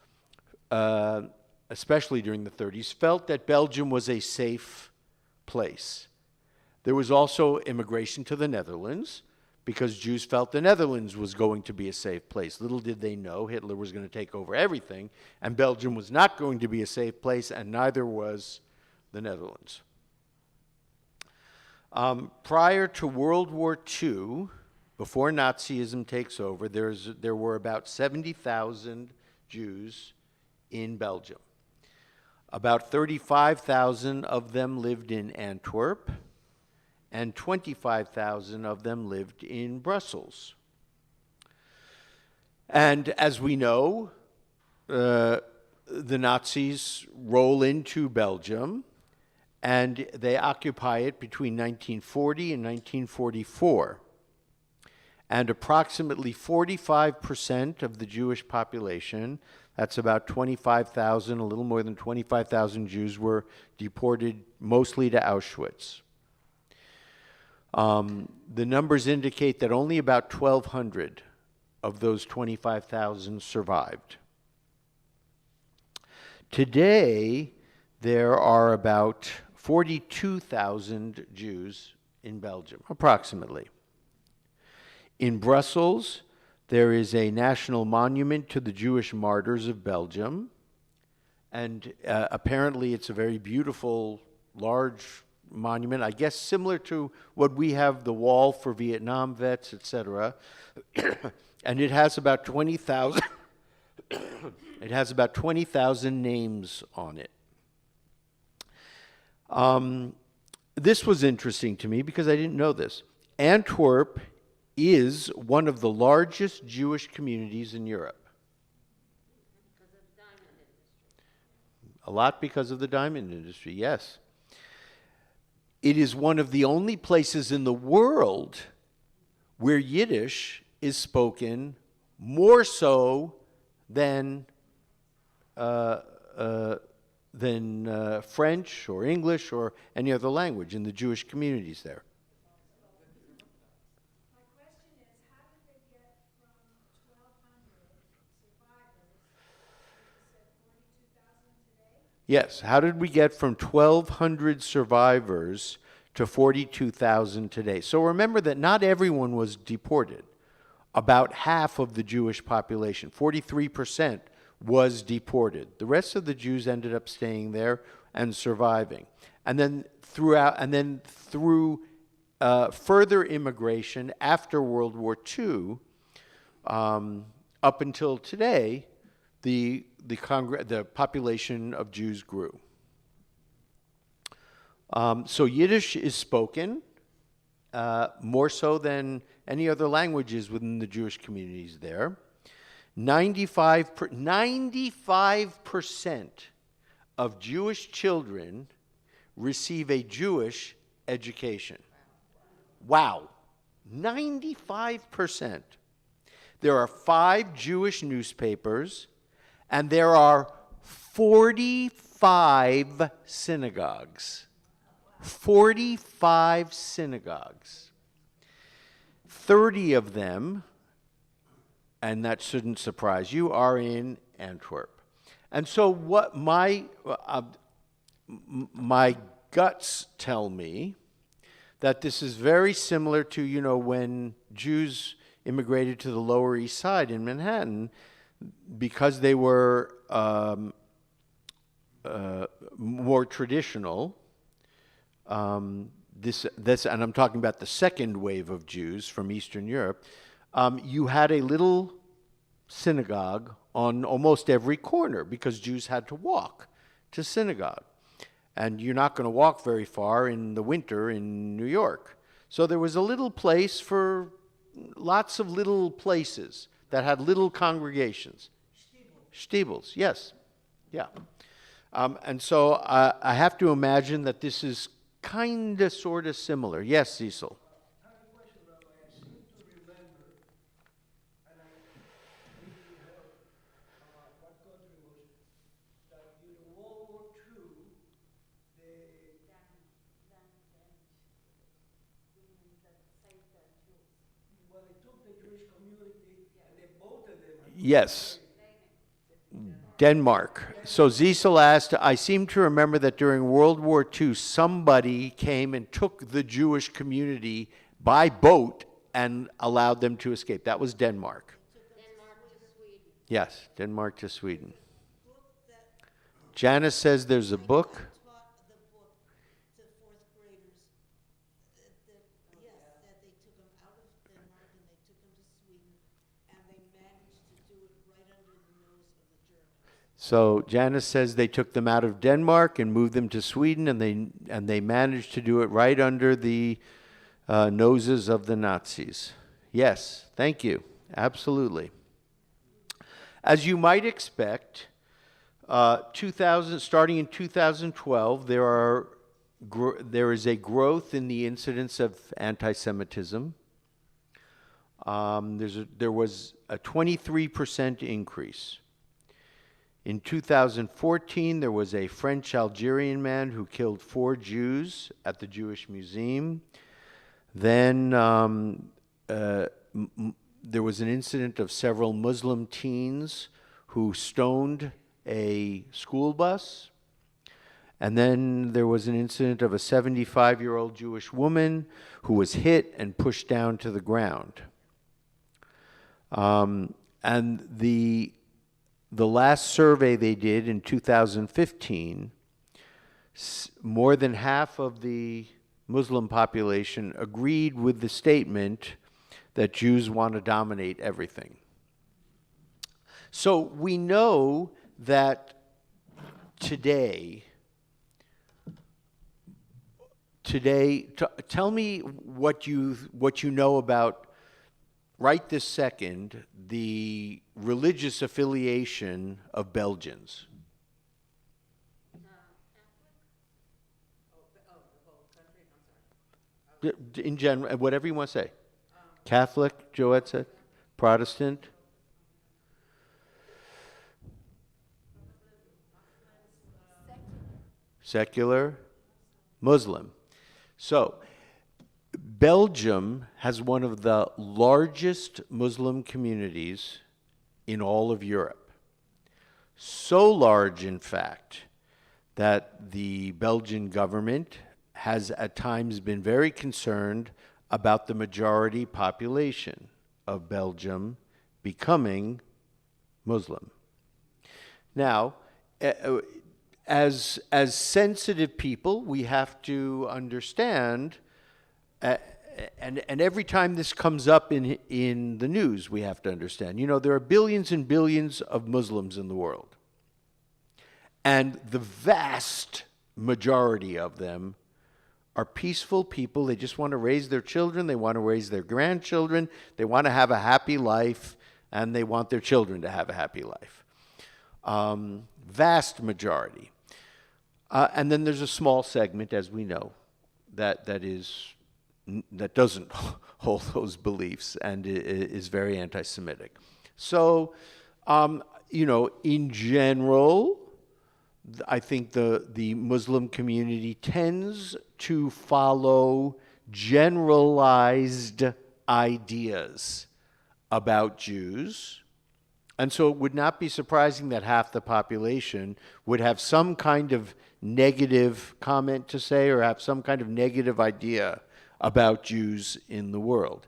especially during the 30s, felt that Belgium was a safe place. There was also immigration to the Netherlands because Jews felt the Netherlands was going to be a safe place. Little did they know Hitler was going to take over everything, and Belgium was not going to be a safe place, and neither was the Netherlands. Prior to World War II, before Nazism takes over, there were about 70,000 Jews in Belgium. About 35,000 of them lived in Antwerp, and 25,000 of them lived in Brussels. And as we know, the Nazis roll into Belgium, and they occupy it between 1940 and 1944. And approximately 45% of the Jewish population, that's about 25,000, a little more than 25,000 Jews, were deported mostly to Auschwitz. The numbers indicate that only about 1,200 of those 25,000 survived. Today, there are about 42,000 Jews in Belgium, approximately. In Brussels, there is a national monument to the Jewish martyrs of Belgium, and apparently it's a very beautiful, large monument, I guess similar to what we have, the wall for Vietnam vets, etc. And it has about 20,000 it has about 20,000 names on it. This was interesting to me because I didn't know this. Antwerp is one of the largest Jewish communities in Europe. A lot because of the diamond industry, yes. It is one of the only places in the world where Yiddish is spoken more so than French or English or any other language in the Jewish communities there. My question is, how did they get from 1,200 survivors, you said 42,000 today? Yes, how did we get from 1,200 survivors to 42,000 today? So remember that not everyone was deported. About half of the Jewish population, 43%, was deported. The rest of the Jews ended up staying there and surviving. And then through further immigration after World War II, up until today, the population of Jews grew. So Yiddish is spoken more so than any other languages within the Jewish communities there. 95% of Jewish children receive a Jewish education. Wow. 95%. There are 5 Jewish newspapers, and there are 45 synagogues. 45 synagogues. 30 of them, and that shouldn't surprise you, are in Antwerp. And so what my guts tell me that this is very similar to, when Jews immigrated to the Lower East Side in Manhattan, because they were more traditional. This, and I'm talking about the second wave of Jews from Eastern Europe. You had a little synagogue on almost every corner because Jews had to walk to synagogue. And you're not going to walk very far in the winter in New York. So there was a little place for lots of little places that had little congregations. Stiebels, yes. Yeah. And so I have to imagine that this is kind of, sort of similar. Yes, Cecil. I have a question, Rabbi. I seem to remember, and I maybe heard what country was that during World War II, they took the Jewish community and they voted them. Yes. Denmark. So Cecil asked, I seem to remember that during World War II, somebody came and took the Jewish community by boat and allowed them to escape. That was Denmark. Yes, Denmark to Sweden. Janice says there's a book. Taught the book to fourth graders So Janice says they took them out of Denmark and moved them to Sweden, and they managed to do it right under the noses of the Nazis. Yes, thank you. Absolutely. As you might expect, starting in 2012, there is a growth in the incidence of anti-Semitism. There was a 23% increase. In 2014, there was a French-Algerian man who killed 4 Jews at the Jewish Museum. Then there was an incident of several Muslim teens who stoned a school bus. And then there was an incident of a 75-year-old Jewish woman who was hit and pushed down to the ground. And the last survey they did in 2015, more than half of the Muslim population agreed with the statement that Jews want to dominate everything. So we know that today, tell me what you know about, right this second, the religious affiliation of Belgians. In general, whatever you want to say. Catholic, Joette said? Protestant? Secular? Muslim. So, Belgium has one of the largest Muslim communities in all of Europe. So large, in fact, that the Belgian government has at times been very concerned about the majority population of Belgium becoming Muslim. Now, as sensitive people, we have to understand, and every time this comes up in the news, we have to understand, there are billions and billions of Muslims in the world. And the vast majority of them are peaceful people. They just want to raise their children. They want to raise their grandchildren. They want to have a happy life, and they want their children to have a happy life. Vast majority. And then there's a small segment, as we know, that doesn't hold those beliefs and is very anti-Semitic. So, in general, I think the Muslim community tends to follow generalized ideas about Jews. And so it would not be surprising that half the population would have some kind of negative comment to say or have some kind of negative idea about Jews in the world.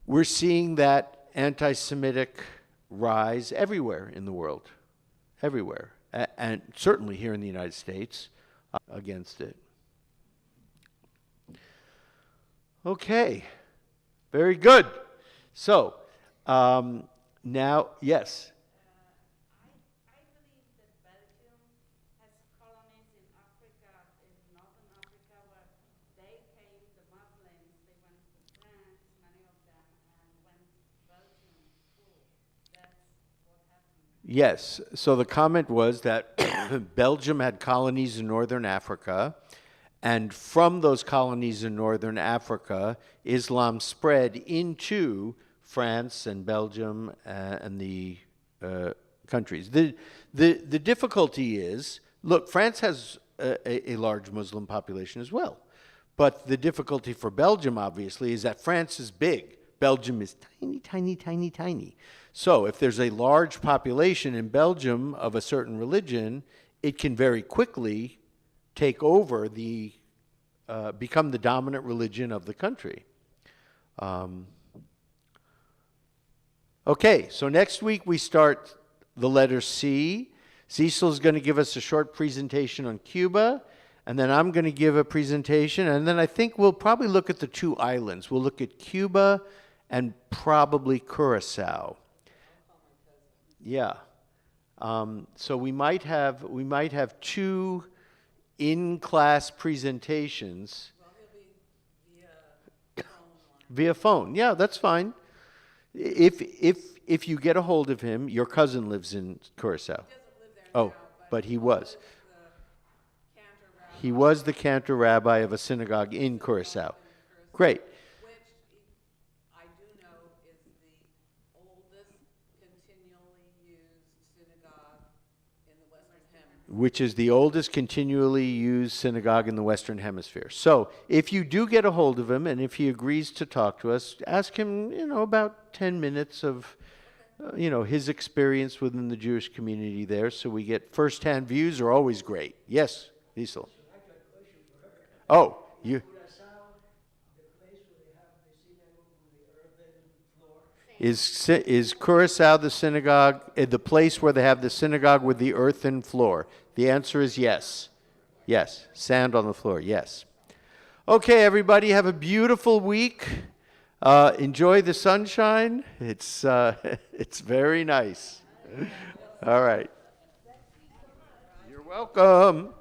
We're seeing that anti-Semitic rise everywhere in the world, everywhere, and certainly here in the United States against it. Okay, very good. So, now, yes. I believe that Belgium has colonies in Africa, in northern Africa, where they came, the Muslims, they went to France, many of them, and went to Belgium too. That's what happened. Yes, so the comment was that Belgium had colonies in northern Africa, and from those colonies in northern Africa, Islam spread into France and Belgium and the countries. The difficulty is, look, France has a large Muslim population as well. But the difficulty for Belgium, obviously, is that France is big. Belgium is tiny, tiny, tiny, tiny. So if there's a large population in Belgium of a certain religion, it can very quickly take over become the dominant religion of the country. Okay, so next week we start the letter C. Cecil's going to give us a short presentation on Cuba, and then I'm going to give a presentation, and then I think we'll probably look at the 2 islands. We'll look at Cuba and probably Curacao. Yeah. So we might have 2 in-class presentations Well, he'll be via phone line. via phone. Yeah, that's fine. If you get a hold of him, your cousin lives in Curacao. He doesn't live there Oh, now, but he was. the cantor rabbi. He was the cantor rabbi of a synagogue in Curacao. Great. Which I do know is the oldest continually used synagogue in the Western Hemisphere. Which is the oldest continually used synagogue in the Western Hemisphere. So if you do get a hold of him, and if he agrees to talk to us, ask him, about 10 minutes of, his experience within the Jewish community there, so we get firsthand views are always great. Yes, Liesel. Oh, you. Is Curacao the synagogue, the place where they have the synagogue with the earthen floor? The answer is yes. Yes. Sand on the floor, yes. Okay, everybody, have a beautiful week. Enjoy the sunshine. It's very nice. All right. You're welcome.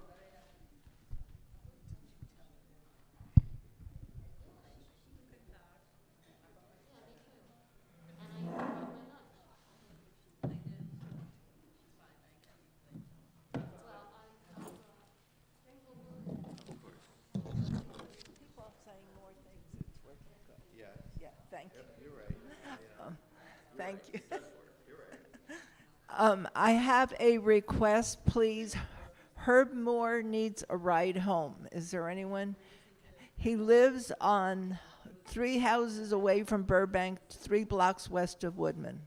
People saying more things, it's working good. Yeah, thank you. You're right. Thank you. I have a request, please. Herb Moore needs a ride home. Is there anyone? He lives on 3 houses away from Burbank, 3 blocks west of Woodman.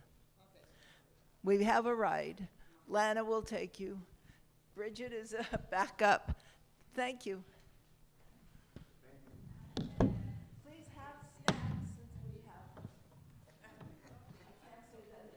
We have a ride. Lana will take you. Bridget is back up. Thank you. Please have snacks since we have. I can't say that.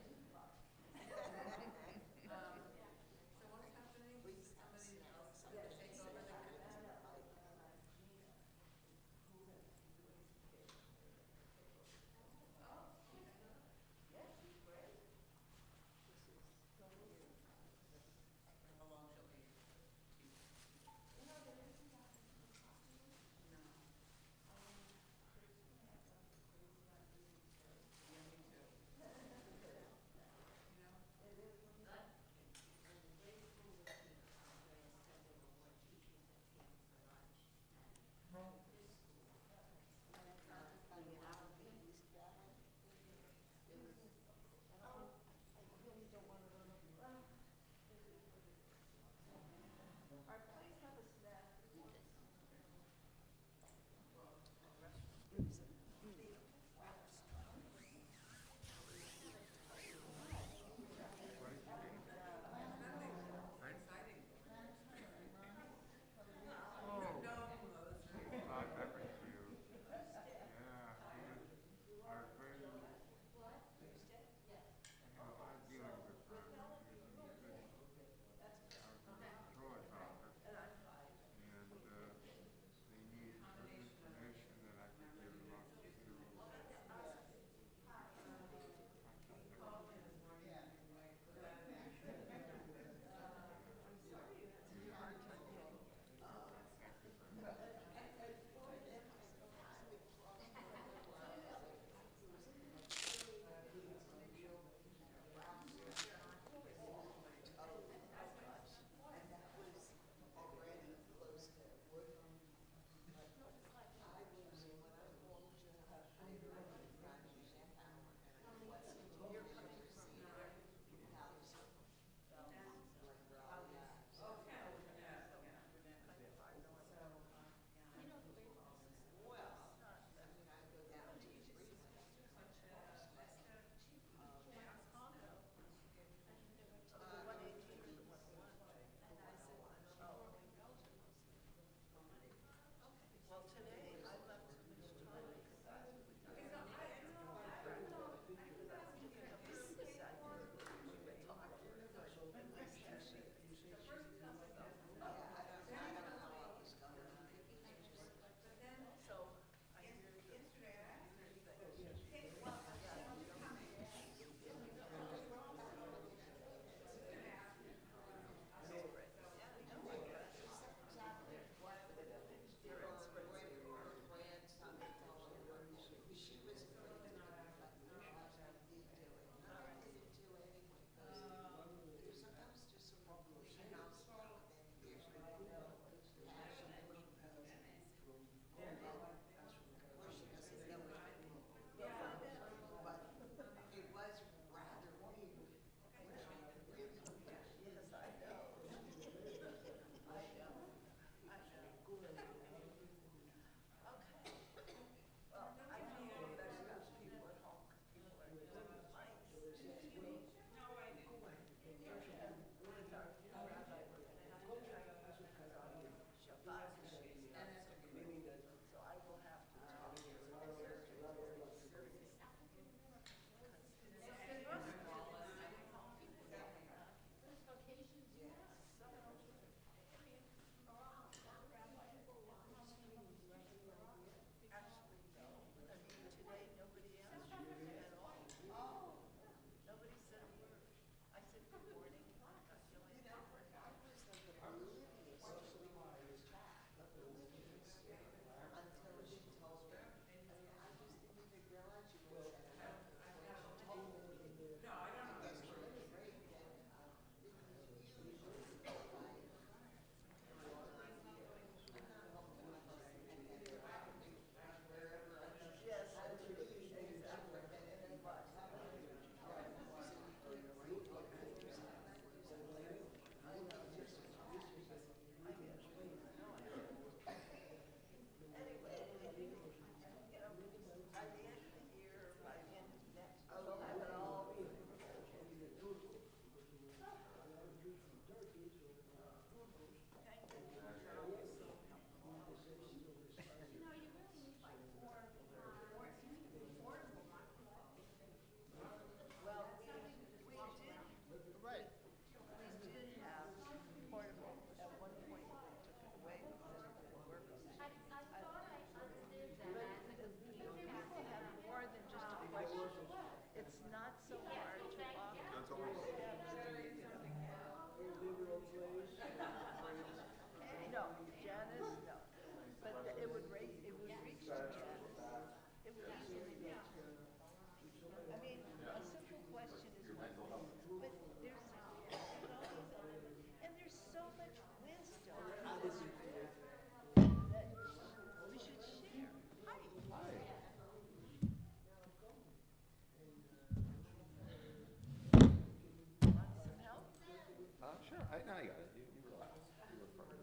I got it. You relax. You were first.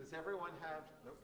Does everyone have? Nope.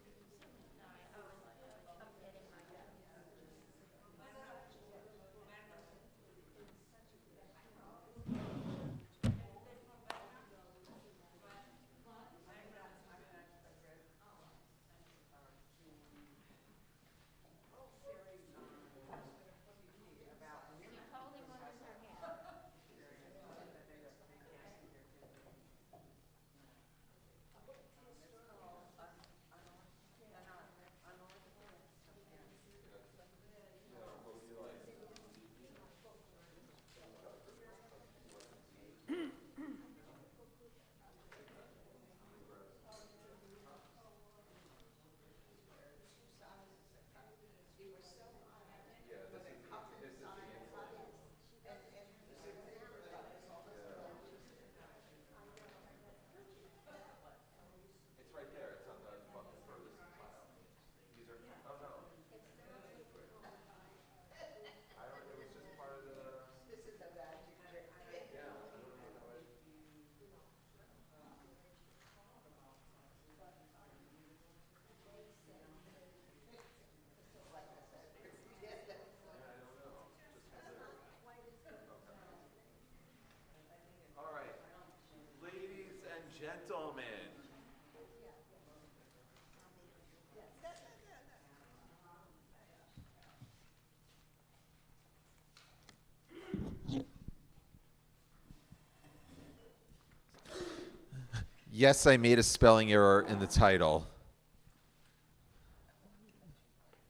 Yes, I made a spelling error in the title.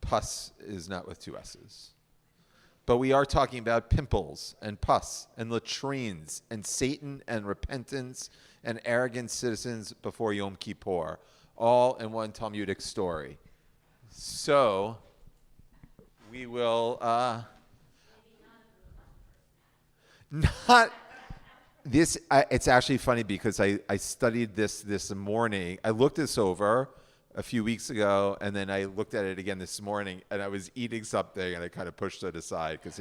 Pus is not with 2 S's. But we are talking about pimples and pus and latrines and Satan and repentance and arrogant citizens before Yom Kippur, all in one Talmudic story. So we will not this. It's actually funny because I studied this morning. I looked this over a few weeks ago, and then I looked at it again this morning, and I was eating something, and I kind of pushed it aside because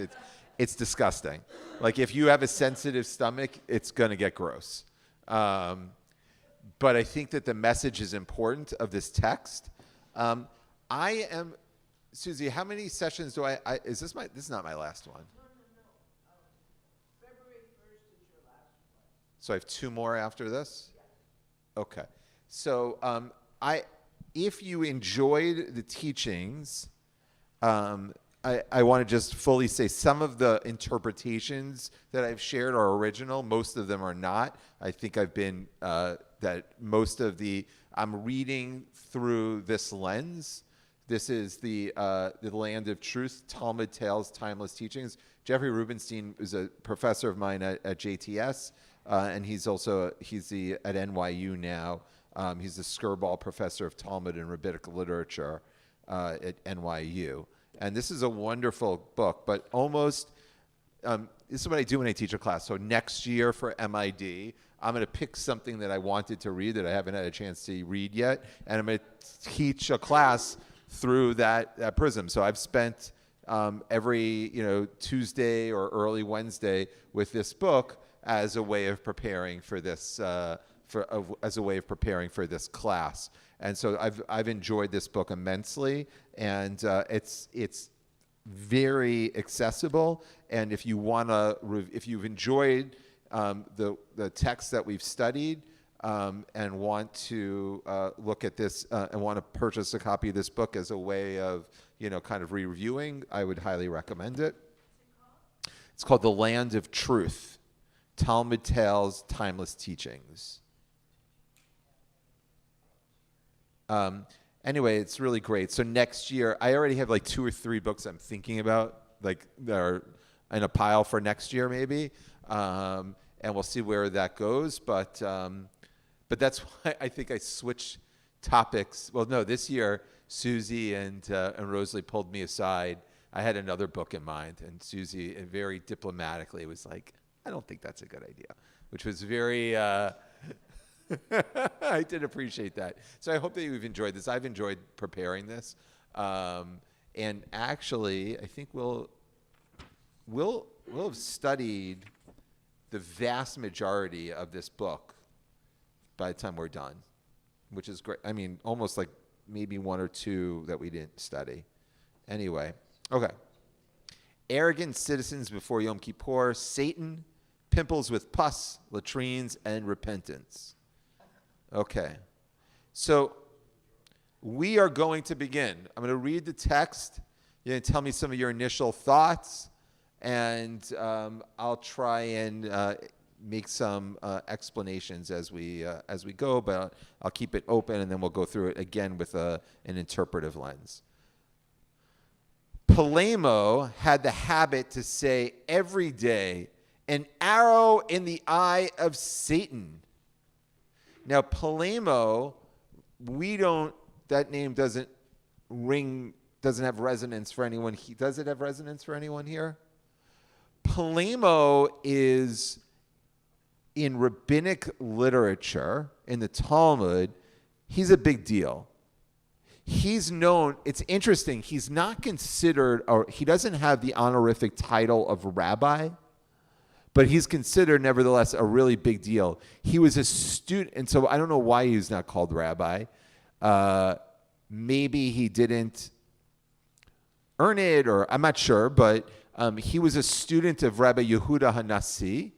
it's disgusting. Like, if you have a sensitive stomach, it's going to get gross. But I think that the message is important of this text. Susie, how many sessions do this is not my last one. February 1st is your last one. So I have 2 more after this? Okay. So if you enjoyed the teachings, I want to just fully say some of the interpretations that I've shared are original. Most of them are not. I think I've been, I'm reading through this lens. This is the Land of Truth, Talmud Tales, Timeless Teachings. Jeffrey Rubenstein is a professor of mine at JTS, and he's at NYU now. He's the Skirball Professor of Talmud and Rabbinic Literature at NYU. And this is a wonderful book, but almost, this is what I do when I teach a class. So next year for MID, I'm going to pick something that I wanted to read that I haven't had a chance to read yet, and I'm going to teach a class through that prism. So I've spent every Tuesday or early Wednesday with this book as a way of preparing for this class. And so I've enjoyed this book immensely, and it's very accessible. And if you've enjoyed the text that we've studied and want to look at this and want to purchase a copy of this book as a way of kind of reviewing, I would highly recommend it. It's called The Land of Truth, Talmud Tales, Timeless Teachings. Anyway, it's really great. So next year, I already have like 2 or 3 books I'm thinking about, like that are in a pile for next year maybe, and we'll see where that goes. But that's why I think I switched topics. Well, no, this year Susie and Rosalie pulled me aside. I had another book in mind, and Susie very diplomatically was like, "I don't think that's a good idea," which was very. I did appreciate that. So I hope that you've enjoyed this. I've enjoyed preparing this. And actually, I think we'll have studied the vast majority of this book by the time we're done, which is great. I mean, almost like maybe 1 or 2 that we didn't study. Anyway, okay. Arrogant citizens before Yom Kippur, Satan, pimples with pus, latrines, and repentance. Okay, so we are going to begin. I'm going to read the text. You're going to tell me some of your initial thoughts, and I'll try and make some explanations as we go, but I'll keep it open, and then we'll go through it again with an interpretive lens. Polemo had the habit to say every day, "An arrow in the eye of Satan." Now, Polemo, that name doesn't have resonance for anyone. Does it have resonance for anyone here? Polemo is, in rabbinic literature, in the Talmud, he's a big deal. He's known, it's interesting, he's not considered, or he doesn't have the honorific title of rabbi, but he's considered, nevertheless, a really big deal. He was a student, and so I don't know why he's not called rabbi. Maybe he didn't earn it, or I'm not sure, but he was a student of Rabbi Yehuda HaNasi.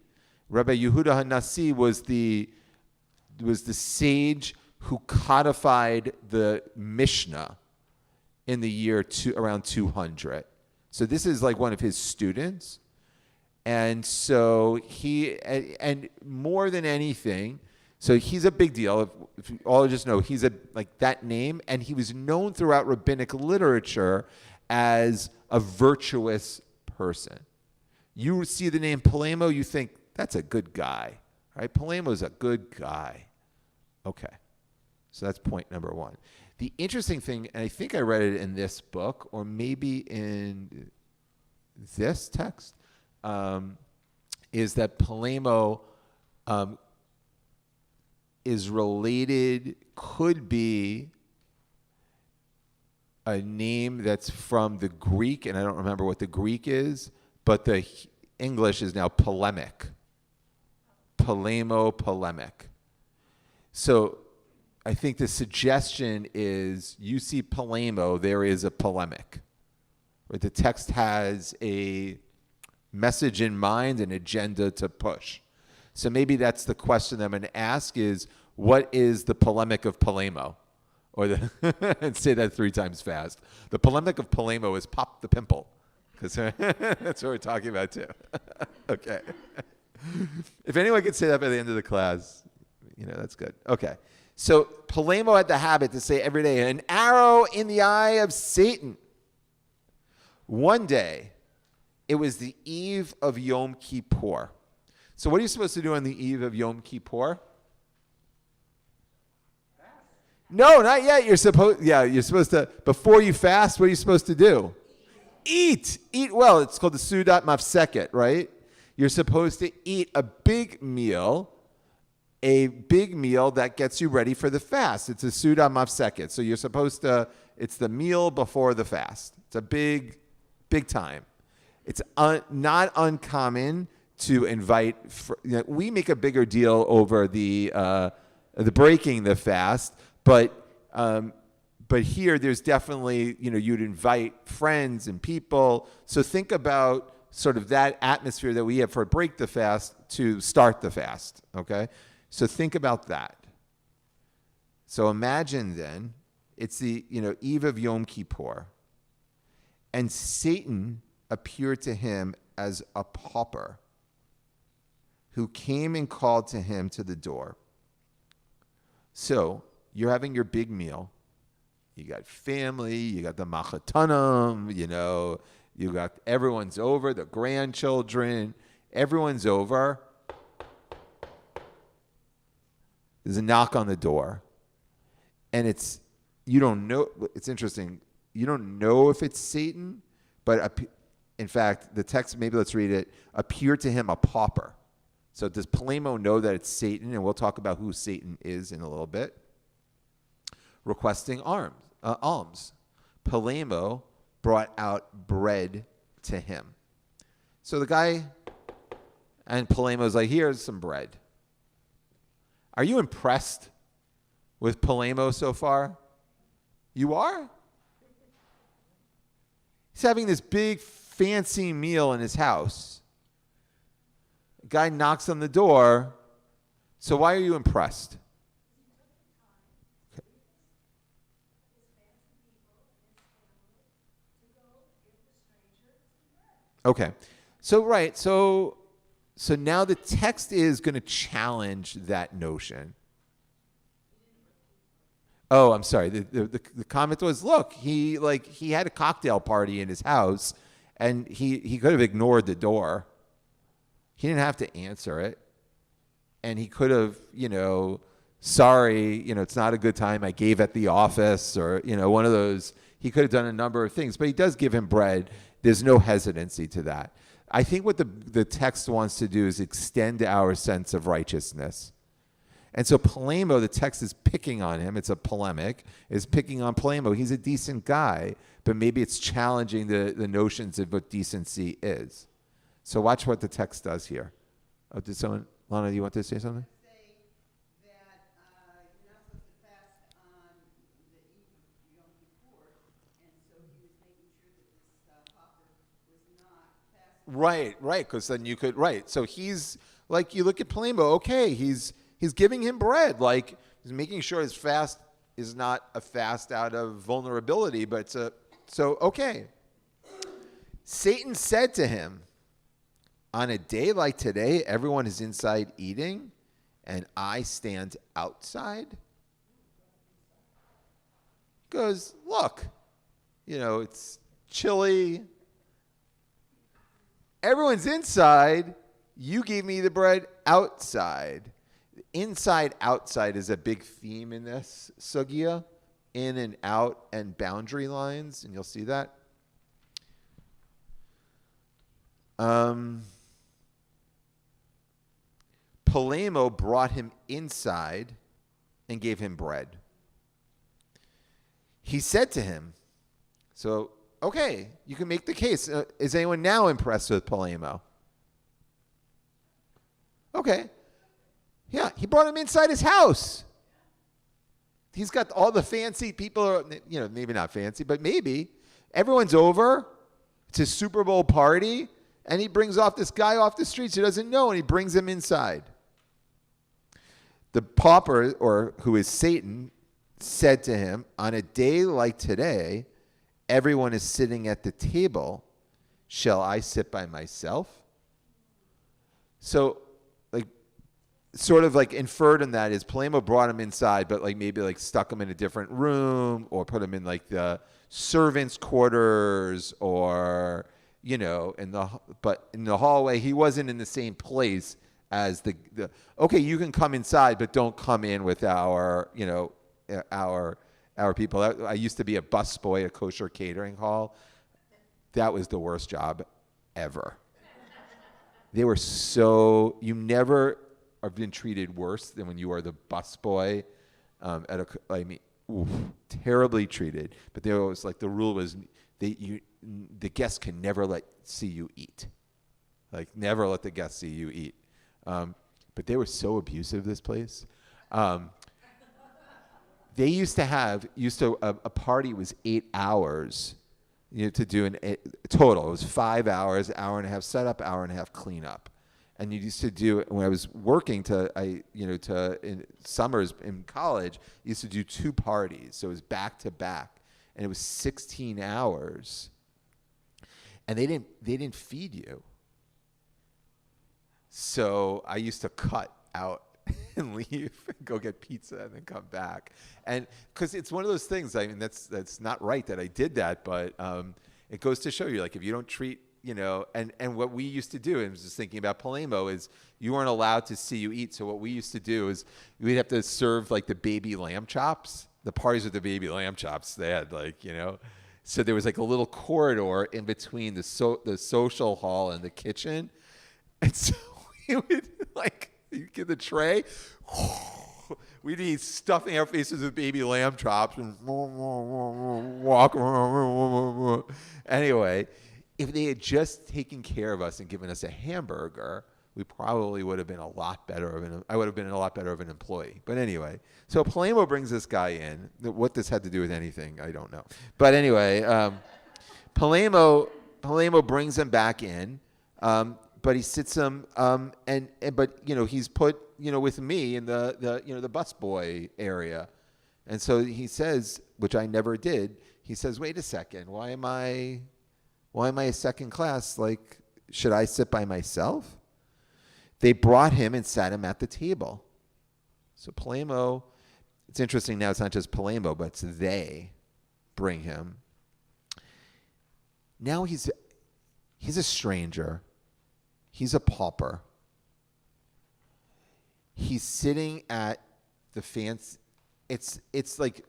Rabbi Yehuda HaNasi was the sage who codified the Mishnah in the year around 200. So this is like one of his students. And so and more than anything, So he's a big deal. If you all just know, he's like that name, and he was known throughout rabbinic literature as a virtuous person. You see the name Polemo, you think, that's a good guy, right? Polemo's a good guy. Okay, so that's point number one. The interesting thing, and I think I read it in this book, or maybe in this text, is that Polemo is related, could be a name that's from the Greek, and I don't remember what the Greek is, but the English is now polemic. Polemo, polemic. So I think the suggestion is you see Polemo, there is a polemic. Right? The text has a message in mind, an agenda to push. So maybe that's the question I'm going to ask is, what is the polemic of Polemo? Or and say that 3 times fast. The polemic of Polemo is pop the pimple. Because that's what we're talking about too. Okay. If anyone could say that by the end of the class, that's good. Okay. So Polemo had the habit to say every day, an arrow in the eye of Satan. One day, it was the eve of Yom Kippur. So what are you supposed to do on the eve of Yom Kippur? No, not yet. You're supposed to, before you fast, what are you supposed to do? Eat well. It's called the Sudat Mafseket, right? You're supposed to eat a big meal that gets you ready for the fast. It's a Sudat Mafseket. So you're supposed to, it's the meal before the fast. It's a big time. It's not uncommon to invite, we make a bigger deal over the breaking the fast, but here there's definitely, you'd invite friends and people. So think about sort of that atmosphere that we have for break the fast to start the fast, okay? So think about that. So imagine then, it's the, eve of Yom Kippur, and Satan appeared to him as a pauper who came and called to him to the door. So you're having your big meal. You got family, you got the machatanam, you got everyone's over, the grandchildren, everyone's over. There's a knock on the door. And you don't know, it's interesting, you don't know if it's Satan, but in fact, the text, maybe let's read it, appeared to him a pauper. So does Polemo know that it's Satan? And we'll talk about who Satan is in a little bit. Requesting alms. Polemo brought out bread to him. So the guy, and Polemo's like, here's some bread. Are you impressed with Polemo so far? You are? He's having this big fancy meal in his house. A guy knocks on the door. So why are you impressed? Okay. So now the text is going to challenge that notion. Oh, I'm sorry. The comment was, look, he had a cocktail party in his house, and he could have ignored the door. He didn't have to answer it. And he could have, sorry, it's not a good time. I gave at the office, or, one of those. He could have done a number of things, but he does give him bread. There's no hesitancy to that. I think what the text wants to do is extend our sense of righteousness. And so Polemo, the text is picking on him. It's a polemic. Is picking on Polemo. He's a decent guy, but maybe it's challenging the notions of what decency is. So watch what the text does here. Oh, did someone, Lana, do you want to say something? Say that you're not supposed to fast on the eve of Yom Kippur, and so he was making sure that this pauper was not fasting. Right, because then you could, right. So he's, like, you look at Polemo, okay, he's giving him bread. Like, he's making sure his fast is not a fast out of vulnerability, but so, okay. Satan said to him, on a day like today, everyone is inside eating, and I stand outside? He goes, look, it's chilly. Everyone's inside. You gave me the bread outside. Inside, outside is a big theme in this sugya. In and out and boundary lines, and you'll see that. Polemo brought him inside and gave him bread. He said to him, so, okay, you can make the case. Is anyone now impressed with Polemo? Okay. Yeah, he brought him inside his house. He's got all the fancy people, maybe not fancy, but maybe. Everyone's over. It's a Super Bowl party. And he brings off this guy off the streets who doesn't know, and he brings him inside. The pauper, or who is Satan, said to him, on a day like today, everyone is sitting at the table. Shall I sit by myself? So, sort of inferred in that is Polemo brought him inside, but maybe stuck him in a different room or put him in the servants' quarters or, in the hallway. He wasn't in the same place as the okay, you can come inside, but don't come in with our people. I used to be a busboy at Kosher Catering Hall. That was the worst job ever. They were you never have been treated worse than when you are the busboy terribly treated. But there was the rule was the guests can never see you eat. Never let the guests see you eat. But they were so abusive, this place. They used to a party was 8 hours, to do total. It was 5 hours, hour and a half setup, hour and a half cleanup. And you used to do it when I was working in summers in college, I used to do 2 parties. So it was back to back, and it was 16 hours. And they didn't feed you. So I used to cut out and leave and go get pizza and then come back. And because it's one of those things, that's not right that I did that, but it goes to show you, if you don't treat, and what we used to do, and I was just thinking about Polemo, is you weren't allowed to see you eat. So what we used to do is we'd have to serve the baby lamb chops. The parties with the baby lamb chops, they had so there was a little corridor in between the social hall and the kitchen. And so we would you get the tray, we'd be stuffing our faces with baby lamb chops and walk. Anyway, if they had just taken care of us and given us a hamburger, we probably would have been a lot better I would have been a lot better of an employee. But anyway, so Polemo brings this guy in. What this had to do with anything, I don't know. But anyway, Polemo brings him back in, but he sits him, but he's put with me in the busboy area, and so he says, which I never did. He says, "Wait a second, why am I a second class? Should I sit by myself?" They brought him and sat him at the table. So Polemo, it's interesting now, it's not just Polemo, but it's they bring him. Now he's a stranger. He's a pauper. He's sitting at the fancy, it's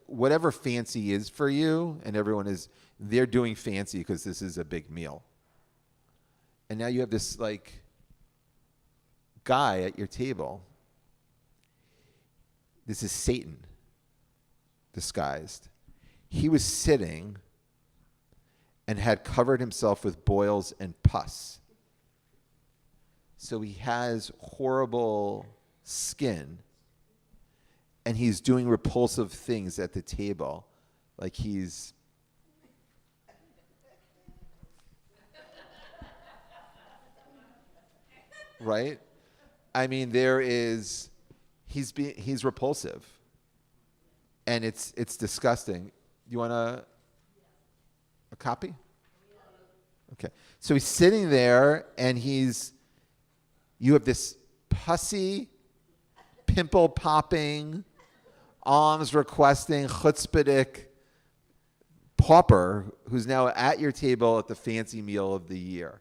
whatever fancy is for you, and they're doing fancy because this is a big meal. And now you have this guy at your table. This is Satan disguised. He was sitting and had covered himself with boils and pus. So he has horrible skin, and he's doing repulsive things at the table. He's right? He's repulsive, and it's disgusting. You want a copy? Okay. So he's sitting there, and you have this pussy pimple popping, alms requesting, chutzpahdik pauper who's now at your table at the fancy meal of the year.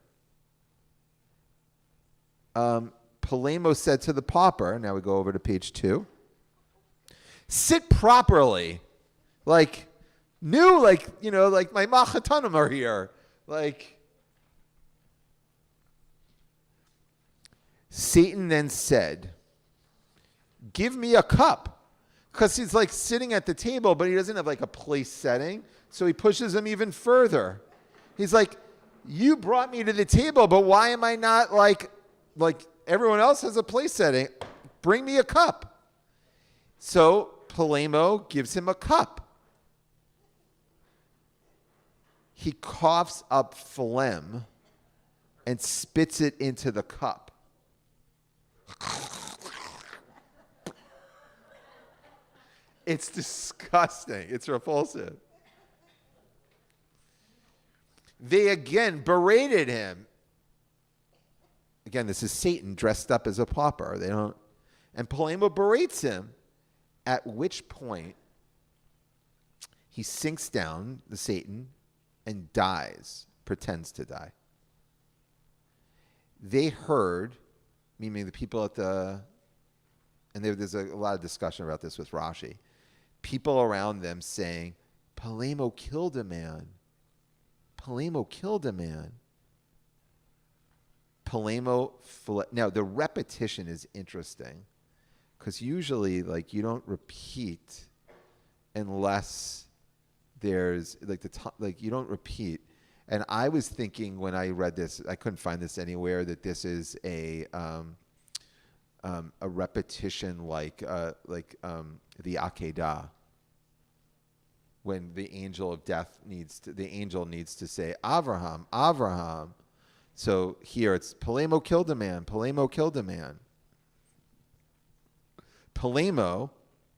Polemo said to the pauper, now we go over to page 2, sit properly. Like, new, like, you know, like my machatanim are here. Like, Satan then said, give me a cup. Because he's like sitting at the table, but he doesn't have like a place setting. So he pushes him even further. He's like, you brought me to the table, but why am I not like everyone else has a place setting? Bring me a cup. So Polemo gives him a cup. He coughs up phlegm and spits it into the cup. It's disgusting. It's repulsive. They again berated him. Again, this is Satan dressed up as a pauper. And Polemo berates him, at which point he sinks down, the Satan, and dies, pretends to die. They heard, meaning the people at and there's a lot of discussion about this with Rashi, people around them saying, Polemo killed a man. Polemo killed a man. Polemo fled. Now, the repetition is interesting because usually, like, you don't repeat unless there's, like, you don't repeat. And I was thinking when I read this, I couldn't find this anywhere, that this is a repetition like the Akedah, when the angel of death needs to say Avraham, Avraham. So here it's Polemo killed a man, Polemo killed a man. Polemo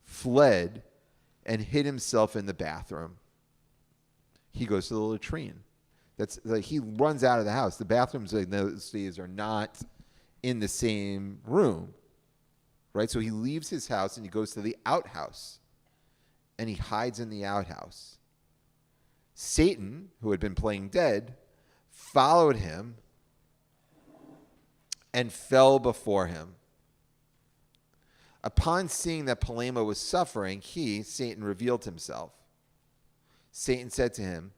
fled and hid himself in the bathroom. He goes to the latrine. That's like, he runs out of the house. The bathrooms in those days are not in the same room, right? So he leaves his house and he goes to the outhouse, and he hides in the outhouse. Satan, who had been playing dead, followed him and fell before him. Upon seeing that Polemo was suffering, Satan, revealed himself. Satan said to him,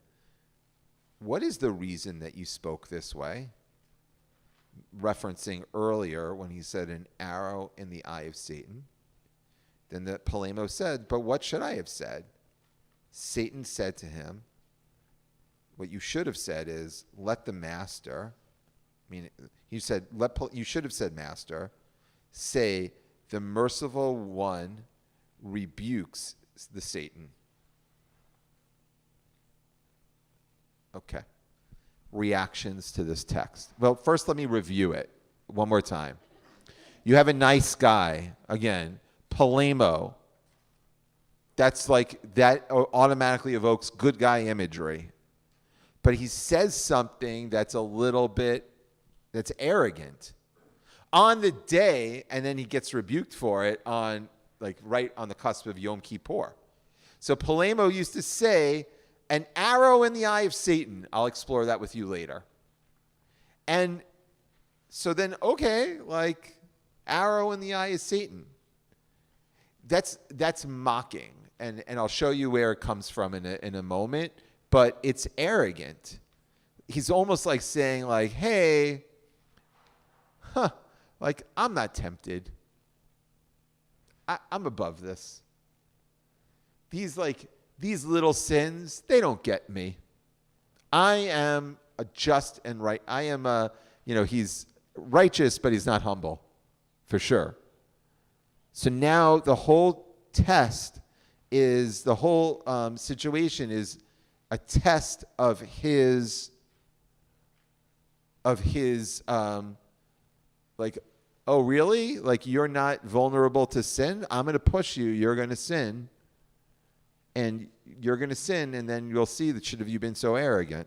what is the reason that you spoke this way? Referencing earlier when he said an arrow in the eye of Satan. Then the Polemo said, but what should I have said? Satan said to him, what you should have said is, let the master, you should have said, master, say, the merciful one rebukes the Satan. Okay. Reactions to this text. Well, first let me review it one more time. You have a nice guy, again, Polemo. That's like, that automatically evokes good guy imagery. But he says something that's a little bit, that's arrogant. On the day, and then he gets rebuked for it on, like, right on the cusp of Yom Kippur. So Polemo used to say, an arrow in the eye of Satan. I'll explore that with you later. And so then, okay, like, arrow in the eye is Satan. That's mocking. And I'll show you where it comes from in a moment. But it's arrogant. He's almost like saying, like, hey, like, I'm not tempted. I'm above this. These little sins, they don't get me. I am a just and right. I am he's righteous, but he's not humble, for sure. So now the whole test is, the whole situation is a test of his like, oh, really? Like, you're not vulnerable to sin? I'm going to push you. You're going to sin. And you're going to sin, and then you'll see that should have you been so arrogant.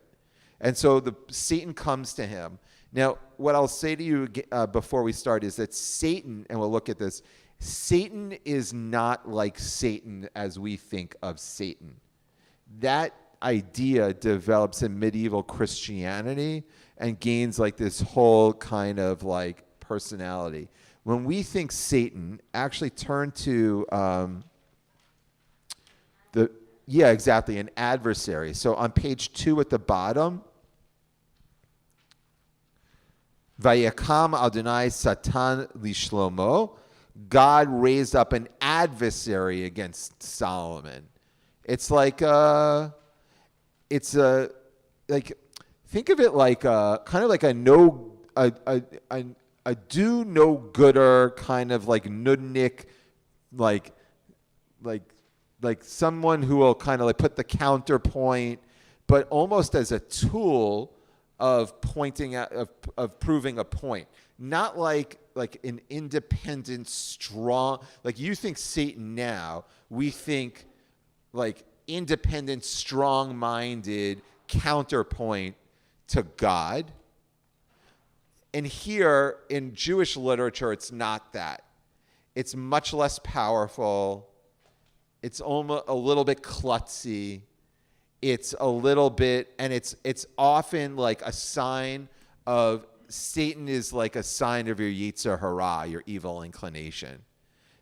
And so Satan comes to him. Now, what I'll say to you before we start is that Satan, and we'll look at this, Satan is not like Satan as we think of Satan. That idea develops in medieval Christianity and gains like this whole kind of like personality. When we think Satan, actually turn to exactly, an adversary. So on page 2 at the bottom, Vayakam Adonai Satan lishlomo, God raised up an adversary against Solomon. It's like think of it like kind of like a do no gooder kind of like nudnik, like someone who will kind of like put the counterpoint, but almost as a tool of pointing out, of proving a point. Not like an independent, strong, like you think Satan now, we think like independent, strong-minded counterpoint to God. And here in Jewish literature, it's not that. It's much less powerful. It's almost a little bit klutzy. It's a little bit, and it's often like a sign of, Satan is like a sign of your Yetzer Hara, your evil inclination.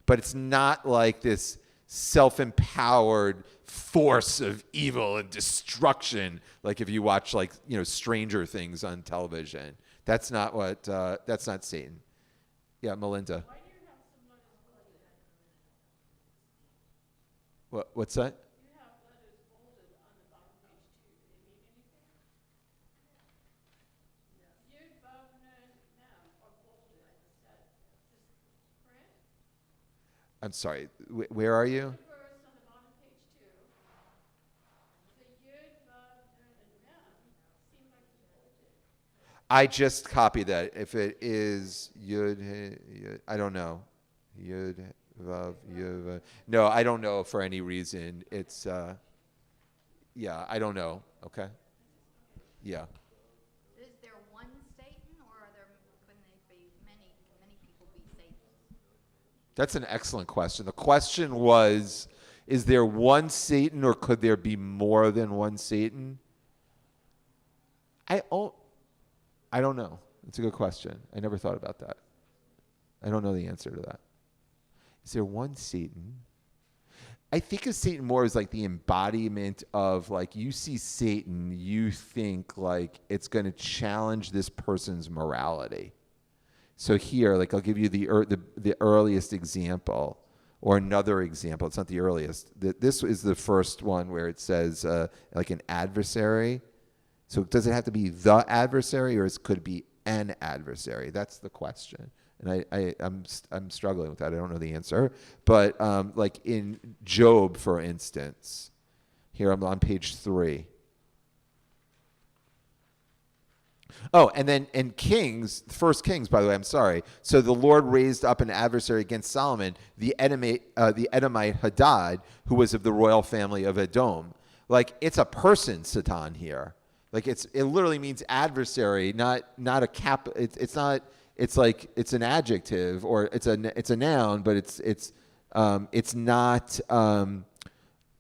But it's not like this self-empowered force of evil and destruction, like if you watch like, Stranger Things on television. That's not that's not Satan. Yeah, Melinda. Why do you have some letters bolded? What's that? You have letters bolded on the bottom page 2. Do they mean anything? Yud, Vav, Nun, Mem are bolded. Is that just print? I'm sorry. Where are you? The verse on the bottom page 2. The Yud, Vav, Nun, and Mem seem like it's bolded. I just copied that. If it is Yud, I don't know. Yud, Vav, Yud. No, I don't know for any reason. It's, I don't know. Okay. Yeah. Is there one Satan, or couldn't they be many people be Satan? That's an excellent question. The question was, is there one Satan, or could there be more than one Satan? I don't know. It's a good question. I never thought about that. I don't know the answer to that. Is there one Satan? I think of Satan more as like the embodiment of, like, you see Satan, you think like it's going to challenge this person's morality. So here, like, I'll give you the earliest example, or another example. It's not the earliest. This is the first one where it says like an adversary. So does it have to be the adversary, or could it be an adversary? That's the question. And I'm struggling with that. I don't know the answer. But like in Job, for instance, here I'm on page 3. Oh, and then in Kings, 1 Kings, by the way, I'm sorry. So the Lord raised up an adversary against Solomon, the Edomite Hadad, who was of the royal family of Edom. Like, it's a person, Satan, here. Like, it literally means adversary, not a cap. It's not. It's like it's an adjective, or it's a noun, but it's not.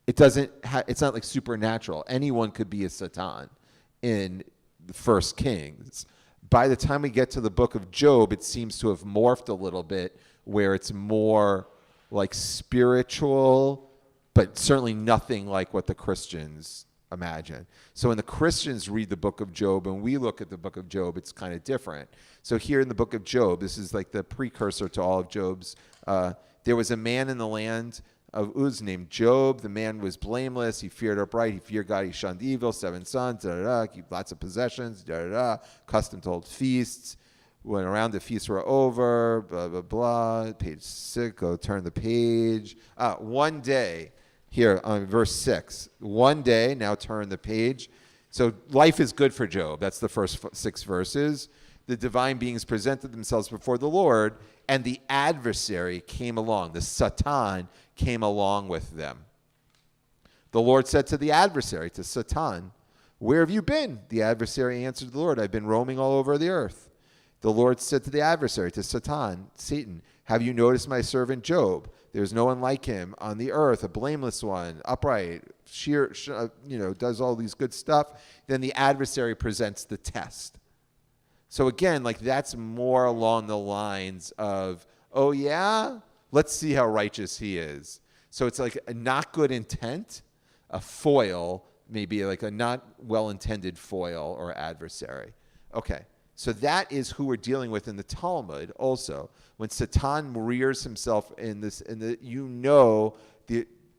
It's not like supernatural. Anyone could be a Satan in the 1 Kings. By the time we get to the book of Job, it seems to have morphed a little bit, where it's more like spiritual, but certainly nothing like what the Christians imagine. So when the Christians read the book of Job and we look at the book of Job, it's kind of different. So here in the book of Job, this is like the precursor to all of Job's. There was a man in the land of Uz named Job. The man was blameless. He feared upright. He feared God. He shunned evil. 7 sons. Keep lots of possessions. Accustomed to hold feasts. Went around, the feasts were over. Blah blah blah. Page 6. Go turn the page. One day. Here on verse 6, one day, now turn the page. So life is good for Job. That's the first 6 verses. The divine beings presented themselves before the Lord, and the adversary came along. The Satan came along with them. The Lord said to the adversary, to Satan, "Where have you been?" The adversary answered the Lord, "I've been roaming all over the earth." The Lord said to the adversary, to Satan, have you noticed my servant Job? There's no one like him on the earth, a blameless one, upright, does all these good stuff. Then the adversary presents the test. So again, like that's more along the lines of, oh yeah, let's see how righteous he is. So it's like a not good intent, a foil, maybe like a not well-intended foil or adversary. Okay, so that is who we're dealing with in the Talmud also. When Satan rears himself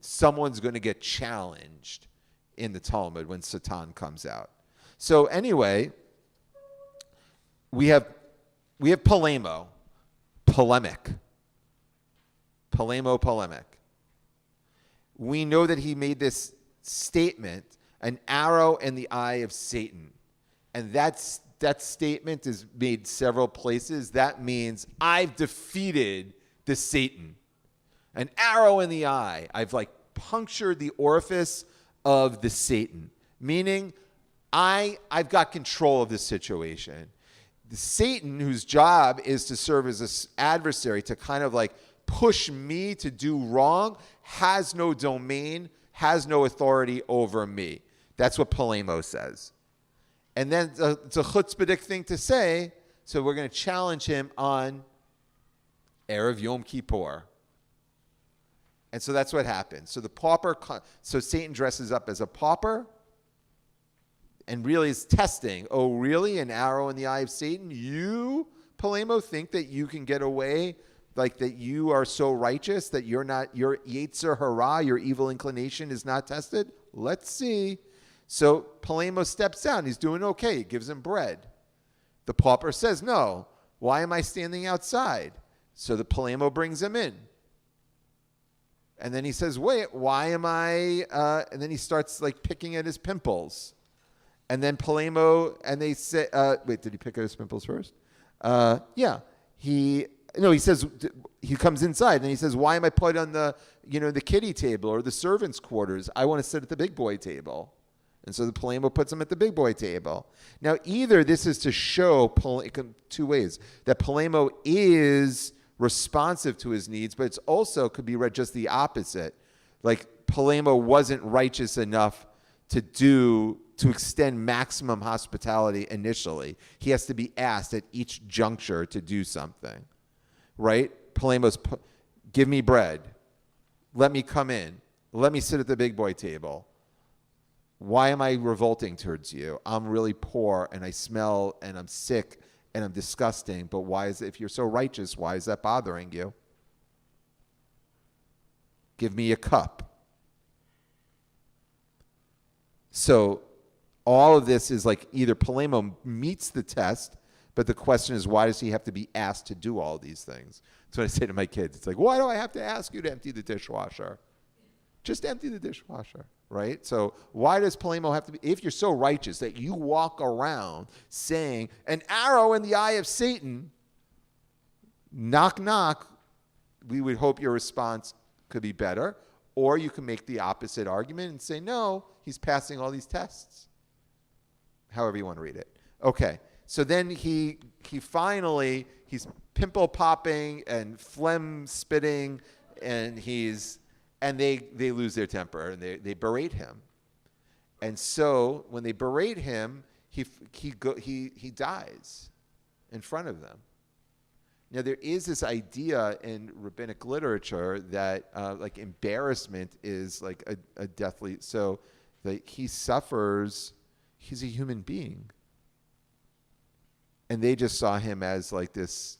someone's going to get challenged in the Talmud when Satan comes out. So anyway, we have polemic. We know that he made this statement, an arrow in the eye of Satan. And that statement is made several places. That means I've defeated the Satan. An arrow in the eye. I've like punctured the orifice of the Satan. Meaning I've got control of this situation. The Satan, whose job is to serve as an adversary, to kind of like push me to do wrong, has no domain, has no authority over me. That's what Polemo says. And then it's a chutzpahdik thing to say, so we're going to challenge him on Erev Yom Kippur. And so that's what happens. So Satan dresses up as a pauper and really is testing. Oh, really? An arrow in the eye of Satan? You, Polemo, think that you can get away, like that you are so righteous that your Yetzer Hara, your evil inclination, is not tested? Let's see. So Polemo steps out. He's doing okay. He gives him bread. The pauper says, no, why am I standing outside? So the Polemo brings him in. And then he says, wait, why am I, and then he starts like picking at his pimples. And then Polemo, and they say, wait, did he pick at his pimples first? Yeah. He says, he comes inside and he says, why am I put on the kiddie table or the servants' quarters? I want to sit at the big boy table. And so the Polemo puts him at the big boy table. Now, either this is to show, two ways, that Polemo is responsive to his needs, but it's also could be read just the opposite. Like Polemo wasn't righteous enough to extend maximum hospitality initially. He has to be asked at each juncture to do something, right? Polemo's, give me bread. Let me come in. Let me sit at the big boy table. Why am I revolting towards you? I'm really poor and I smell and I'm sick and I'm disgusting, but if you're so righteous, why is that bothering you? Give me a cup. So all of this is like either Polemo meets the test, but the question is, why does he have to be asked to do all these things? That's what I say to my kids. It's like, why do I have to ask you to empty the dishwasher? Just empty the dishwasher, right? So why does Polemo have to be, if you're so righteous that you walk around saying, an arrow in the eye of Satan, knock, knock, we would hope your response could be better. Or you can make the opposite argument and say, no, he's passing all these tests. However you want to read it. Okay, so then he's pimple popping and phlegm spitting, and they lose their temper and they berate him. And so when they berate him, he dies in front of them. Now there is this idea in rabbinic literature that like embarrassment is like a deathly, so that he suffers. He's a human being. And they just saw him as like this,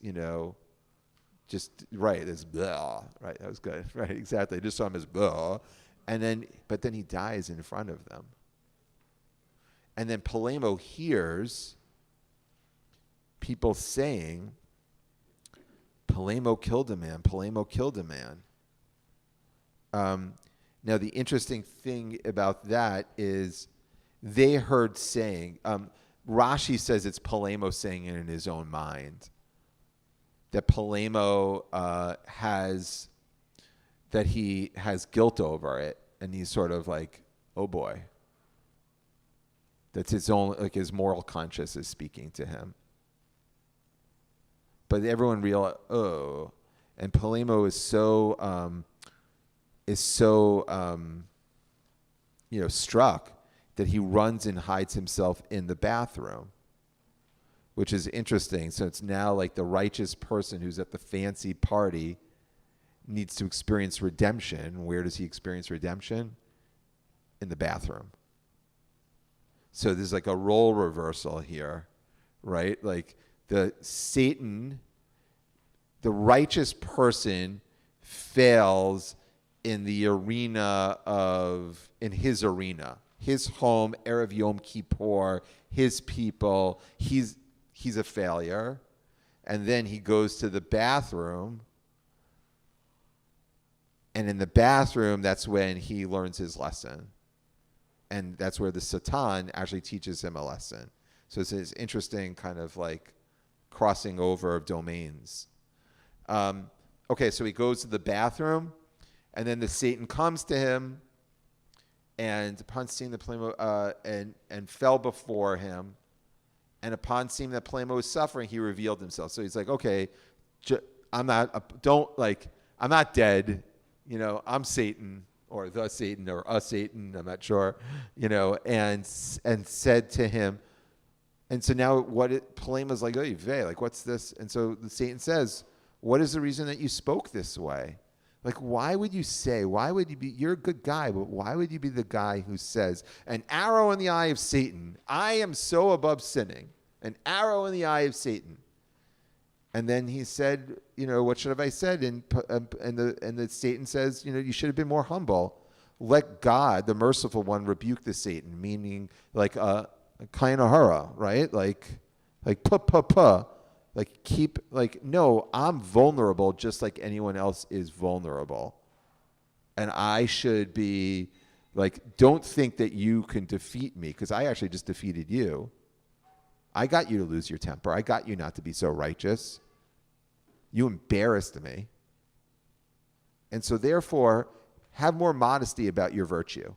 this blah, right, that was good, right, exactly. They just saw him as blah, but then he dies in front of them. And then Polemo hears people saying, Polemo killed a man, Polemo killed a man. Now the interesting thing about that is they heard saying, Rashi says it's Polemo saying it in his own mind. That Polemo has guilt over it, and he's sort of like, oh boy. That's his own, like his moral conscience is speaking to him. but everyone realized, oh, and Polemo is so struck that he runs and hides himself in the bathroom, which is interesting. So it's now like the righteous person who's at the fancy party needs to experience redemption. Where does he experience redemption? In the bathroom. So there's like a role reversal here, right? Like the righteous person fails in his arena, his home, Erev Yom Kippur, his people. He's a failure. And then he goes to the bathroom. And in the bathroom, that's when he learns his lesson. And that's where the Satan actually teaches him a lesson. So it's this interesting kind of like crossing over of domains. Okay, so he goes to the bathroom, and then the Satan comes to him, and upon seeing the Polemo, and fell before him, and upon seeing that Polemo was suffering, he revealed himself. So he's like, okay, I'm not dead, I'm Satan, or the Satan, or a Satan, I'm not sure, and said to him, and so now Polemo's like, oh, like, what's this? And so the Satan says, what is the reason that you spoke this way? Like, why would you you're a good guy, but why would you be the guy who says, an arrow in the eye of Satan, I am so above sinning, an arrow in the eye of Satan. And then he said, what should have I said? And the Satan says, you should have been more humble. Let God, the merciful one, rebuke the Satan, meaning like a kainahara, right? Like no, I'm vulnerable just like anyone else is vulnerable. And I should be like, don't think that you can defeat me, because I actually just defeated you. I got you to lose your temper. I got you not to be so righteous. You embarrassed me. And so therefore, have more modesty about your virtue.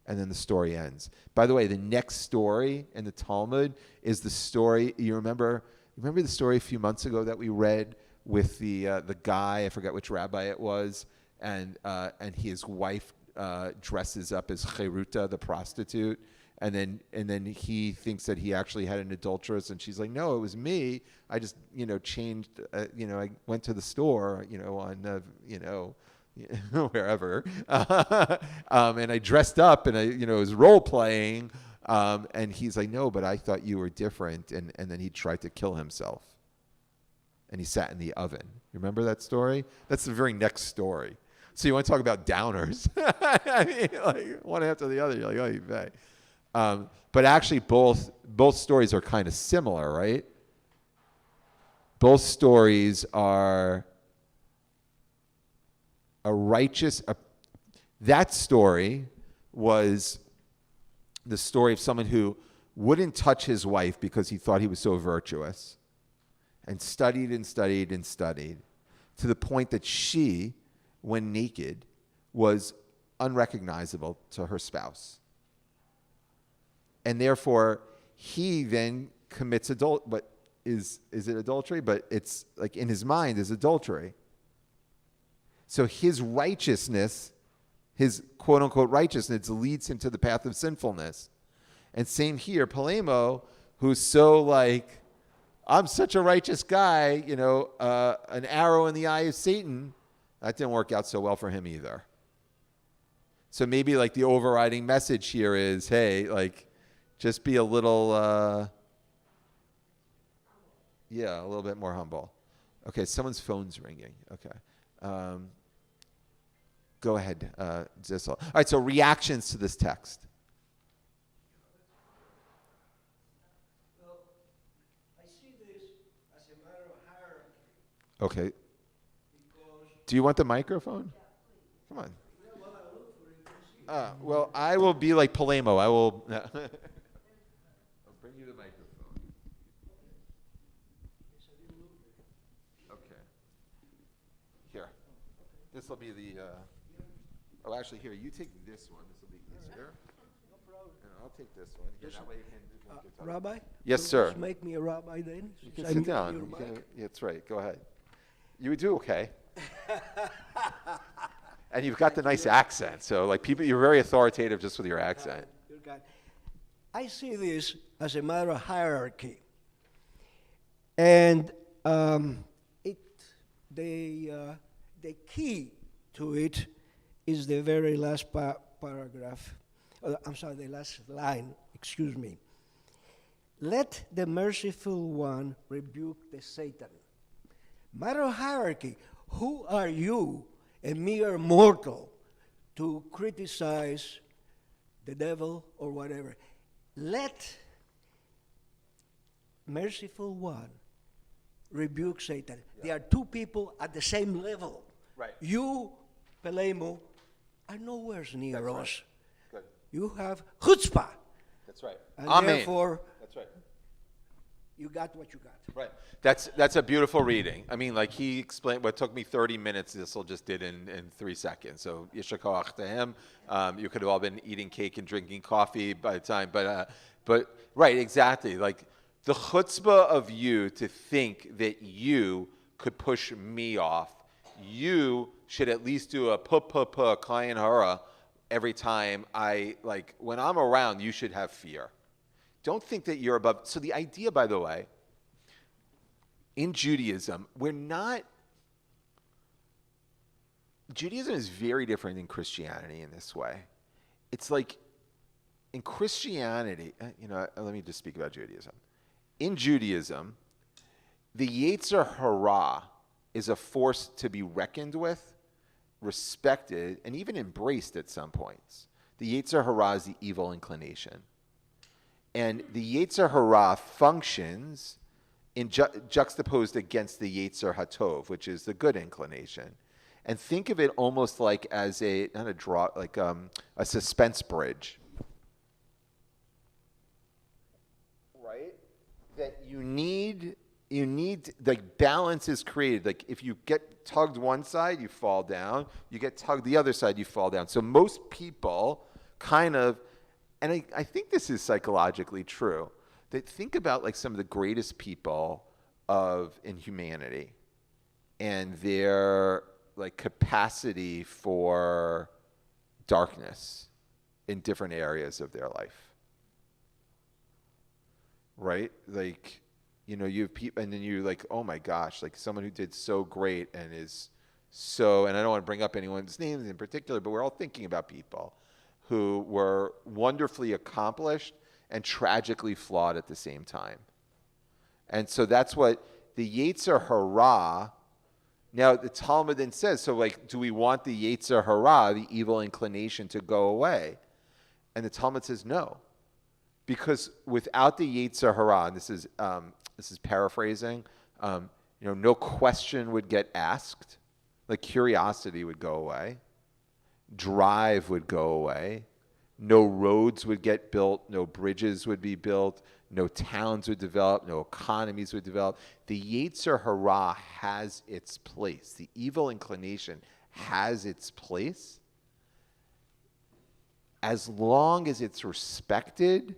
And then the story ends. By the way, the next story in the Talmud is the story, you remember the story a few months ago that we read with the guy, I forget which rabbi it was, and his wife dresses up as Cheruta, the prostitute, and then he thinks that he actually had an adulteress, and she's like, no, it was me. I just changed. I went to the store, on wherever, and I dressed up, and I was role playing. And he's like, no, but I thought you were different. And then he tried to kill himself. And he sat in the oven. You remember that story? That's the very next story. So you want to talk about downers? I mean, like one after the other. You're like, oh, you bet. But actually, both stories are kind of similar, right? Both stories are a righteous. That story was the story of someone who wouldn't touch his wife because he thought he was so virtuous, and studied and studied and studied to the point that she, when naked, was unrecognizable to her spouse. And therefore, he then commits but is it adultery? But it's like in his mind is adultery. So his righteousness, his quote-unquote righteousness, leads him to the path of sinfulness. And same here, Polemo, who's so like, I'm such a righteous guy, an arrow in the eye of Satan, that didn't work out so well for him either. So maybe like the overriding message here is, hey, like, just be a little, a little bit more humble. Okay, someone's phone's ringing. Okay. Go ahead, Zissel. All right, so reactions to this text. Well, I see this as a matter of hierarchy. Okay. Because Do you want the microphone? Come on. Well, I will be like Polemo. I will. I'll bring you the microphone. Okay. Here. This will be the. Oh, actually, here. You take this one. This will be easier. no problem. And I'll take this one. Here, that way you can. Rabbi? Yes, You'll sir. just make me a rabbi then? You can since sit I'm down. your You mic? can- yeah, that's right. Go ahead. You would do okay. And you've got the nice accent, so like people, you're very authoritative just with your accent. Good God. I see this as a matter of hierarchy. And the key to it is the very last paragraph. I'm sorry, the last line, excuse me. Let the merciful one rebuke the Satan. Matter of hierarchy. Who are you, a mere mortal, to criticize the devil or whatever? Let merciful one rebuke Satan. There are two people at the same level. Right. You, Pelemo, are nowhere near That's right. us. Good. You have chutzpah. That's right. And Amen. therefore, That's right. you got what you got. Right. That's a beautiful reading. I mean, like he explained what took me 30 minutes, Zissel just did in 3 seconds. So yishar koach to him. You could have all been eating cake and drinking coffee by the time, but right, exactly. Like the chutzpah of you to think that you could push me off. You should at least do a kayin hara every time when I'm around, you should have fear. Don't think that you're above. So the idea, by the way, in Judaism, Judaism is very different than Christianity in this way. It's like in Christianity, let me just speak about Judaism. In Judaism, the Yetzer Hara is a force to be reckoned with, respected, and even embraced at some points. The Yetzer Hara is the evil inclination. And the Yetzer Hara functions juxtaposed against the Yetzer Hatov, which is the good inclination. And think of it almost like as a suspense bridge. Right? That you need like balance is created. Like if you get tugged one side, you fall down. You get tugged the other side, you fall down. So most people kind of, and I think this is psychologically true, that think about like some of the greatest people in humanity and their like capacity for darkness in different areas of their life. Right? Like, you have people, and then you're like, oh my gosh, like someone who did so great and is so, and I don't want to bring up anyone's names in particular, but we're all thinking about people who were wonderfully accomplished and tragically flawed at the same time. And so that's what the Yetzer Hara, now the Talmud then says, so like, do we want the Yetzer Hara, the evil inclination, to go away? And the Talmud says no. Because without the Yetzer Hara, and this is paraphrasing, no question would get asked, like curiosity would go away, drive would go away, no roads would get built, no bridges would be built, no towns would develop, no economies would develop. The Yetzer Hara has its place. The evil inclination has its place as long as it's respected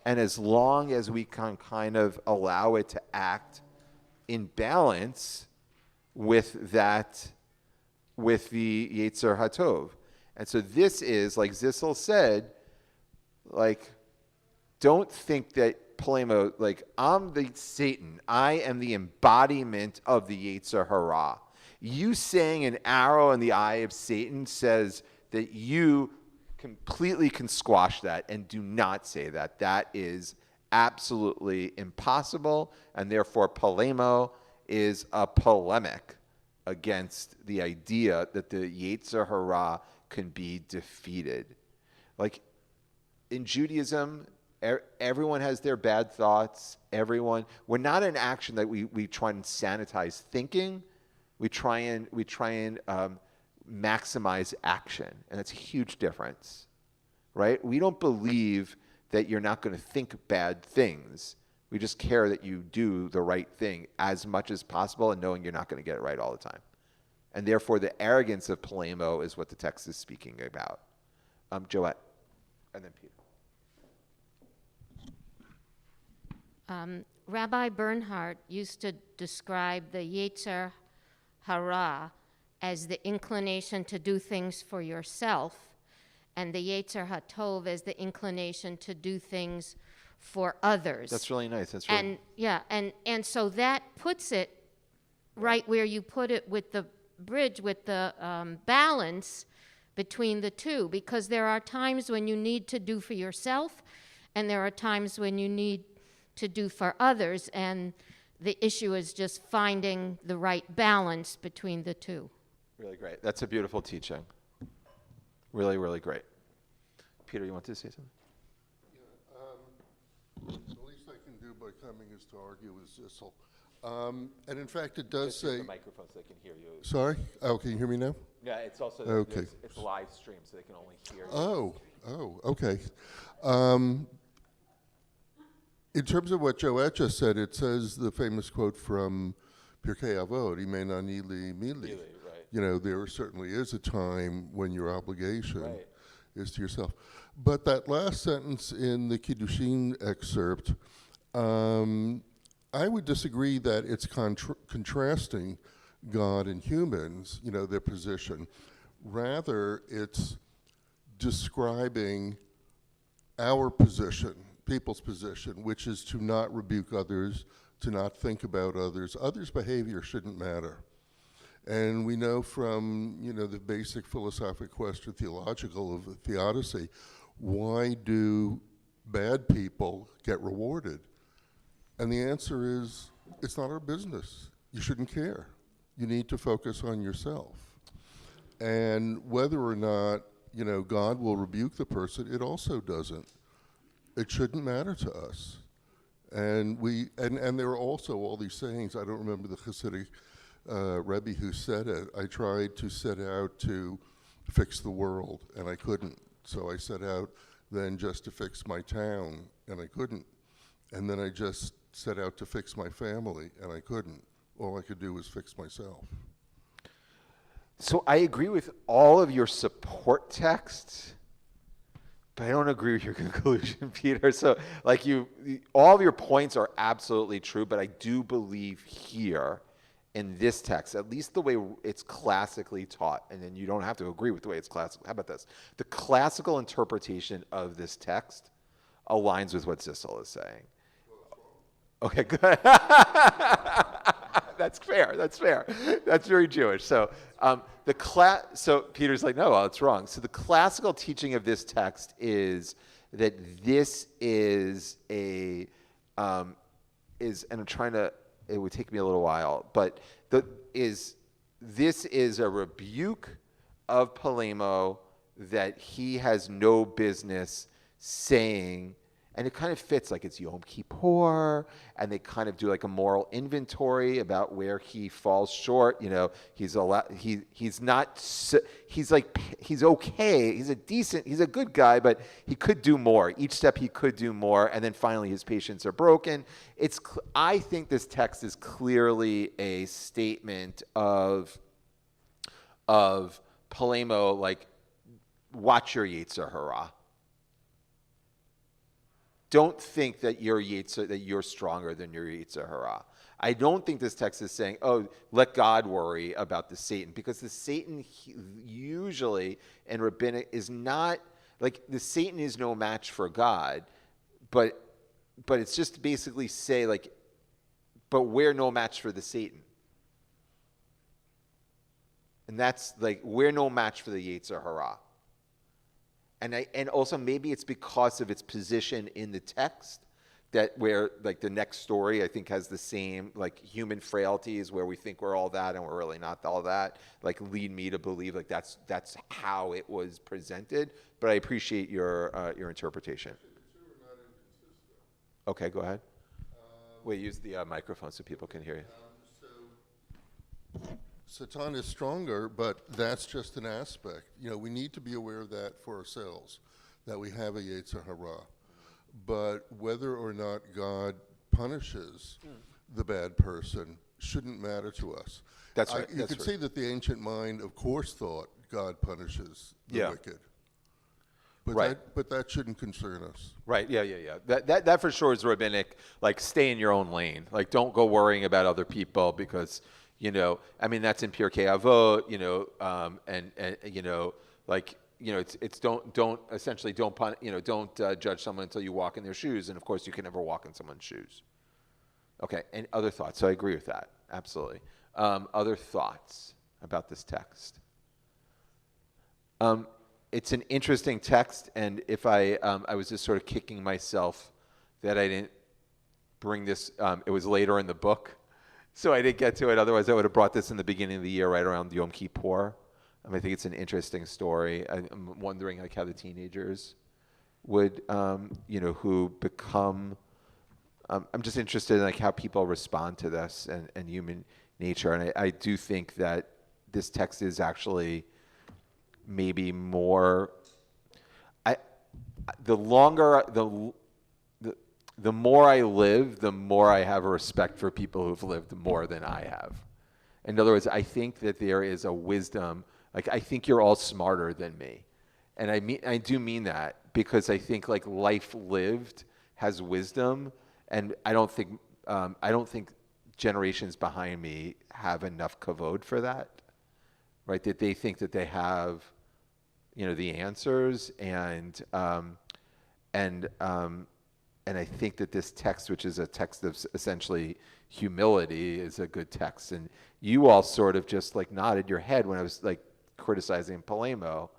and as long as we can kind of allow it to act in balance with that, with the Yetzer Hatov. And so this is, like Zissel said, like, don't think that Polemo, like, I'm the Satan. I am the embodiment of the Yetzer Hara. You saying an arrow in the eye of Satan says that you completely can squash that, and do not say that. That is absolutely impossible, and therefore Polemo is a polemic against the idea that the Yetzer Hara can be defeated. Like in Judaism, everyone has their bad thoughts. We're not an action that we try and sanitize thinking. We try and maximize action, and that's a huge difference, right? We don't believe that you're not going to think bad things. We just care that you do the right thing as much as possible, and knowing you're not going to get it right all the time. And therefore, the arrogance of Polemo is what the text is speaking about. Joette, and then Peter. Rabbi Bernhardt used to describe the Yetzer Hara as the inclination to do things for yourself, and the Yetzer HaTov as the inclination to do things for others. That's really nice. That's really And yeah, and so that puts it right where you put it with the bridge, with the balance between the two, because there are times when you need to do for yourself, and there are times when you need to do for others, and the issue is just finding the right balance between the two. really great. That's a beautiful teaching. Really, really great. Peter, you want to say something? The least I can do by coming is to argue with Zissel. And in fact, it does Just use say. the microphone so they can hear you. Sorry? Oh, can you hear me now? Yeah, it's also Okay. it's live stream, so they can only hear you. Oh, okay. In terms of what Joette just said, it says the famous quote from Pirkei Avot, "Imen ani li mili." Right. You know, there certainly is a time when your obligation Right. is to yourself. But that last sentence in the Kiddushin excerpt, I would disagree that it's contrasting God and humans, you know, their position. Rather, it's describing our position, people's position, which is to not rebuke others, to not think about others. Others' behavior shouldn't matter. And we know from, you know, the basic philosophic question, theological of theodicy, why do bad people get rewarded? And the answer is, it's not our business. You shouldn't care. You need to focus on yourself. And whether or not, you know, God will rebuke the person, it also doesn't. It shouldn't matter to us. And there are also all these sayings. I don't remember the Hasidic Rebbe who said it. I tried to set out to fix the world, and I couldn't. So I set out then just to fix my town, and I couldn't. And then I just set out to fix my family, and I couldn't. All I could do was fix myself. So I agree with all of your support texts, but I don't agree with your conclusion, Peter. So, like all of your points are absolutely true, but I do believe here in this text, at least the way it's classically taught, and then you don't have to agree with the way it's classical. How about this? The classical interpretation of this text aligns with what Zissel is saying. Okay, good. That's fair. That's fair. That's very Jewish. So so Peter's like, no, well, it's wrong. So the classical teaching of this text is that this is and I'm trying to. It would take me a little while, but this is a rebuke of Polemo that he has no business saying. And it kind of fits, like it's Yom Kippur, and they kind of do like a moral inventory about where he falls short. You know, he's okay. He's a good guy, but he could do more. Each step he could do more, and then finally his patience are broken. I think this text is clearly a statement of Polemo, like, watch your Yetzer Hara. Don't think that you're stronger than your Yetzer Hara. I don't think this text is saying, oh, let God worry about the Satan, because the Satan usually in rabbinic is not, like, the Satan is no match for God, but it's just to basically say, like, but we're no match for the Satan. And that's like, we're no match for the Yetzer Hara. And also maybe it's because of its position in the text that where, like, the next story I think has the same, like, human frailties where we think we're all that and we're really not all that, like, lead me to believe, like, that's how it was presented. But I appreciate your interpretation. Okay, go ahead. Wait, use the microphone so people can hear you. Satan is stronger, but that's just an aspect. You know, we need to be aware of that for ourselves, that we have a Yetzer Hara. But whether or not God punishes the bad person shouldn't matter to us. That's right. You could say that the ancient mind, of course, thought God punishes the wicked. But Right. that shouldn't concern us. Right. Yeah. That for sure is rabbinic. Like, stay in your own lane. Like, don't go worrying about other people because, I mean, that's in Pirkei Avot. It's don't essentially don't don't judge someone until you walk in their shoes. And of course, you can never walk in someone's shoes. Okay. And other thoughts? So I agree with that. Absolutely. Other thoughts about this text? It's an interesting text, and if I was just sort of kicking myself that I didn't bring this. It was later in the book, so I didn't get to it. Otherwise, I would have brought this in the beginning of the year, right around Yom Kippur. I think it's an interesting story. I'm wondering like how the teenagers would, who become. I'm just interested in like how people respond to this and human nature, and I do think that this text is actually maybe more. The longer the more I live, the more I have a respect for people who've lived more than I have. In other words, I think that there is a wisdom. Like, I think you're all smarter than me, and I do mean that because I think like life lived has wisdom, and I don't think generations behind me have enough kavod for that, right? That they think that they have, the answers, and I think that this text, which is a text of essentially humility, is a good text. And you all sort of just like nodded your head when I was like criticizing Polemo,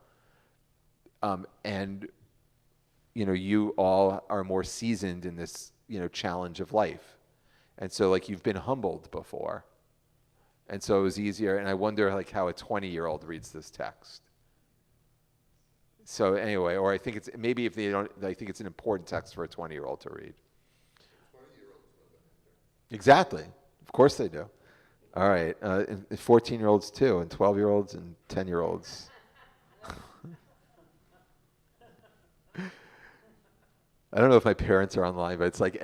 and you all are more seasoned in this challenge of life, and so like you've been humbled before, and so it was easier. And I wonder like how a 20-year-old reads this text. So anyway, or I think it's maybe if they don't, I think it's an important text for a 20-year-old to read. 20-year-olds know that. Exactly. Of course they do. All right. And 14-year-olds too, and 12-year-olds and 10-year-olds. I don't know if my parents are online, but it's like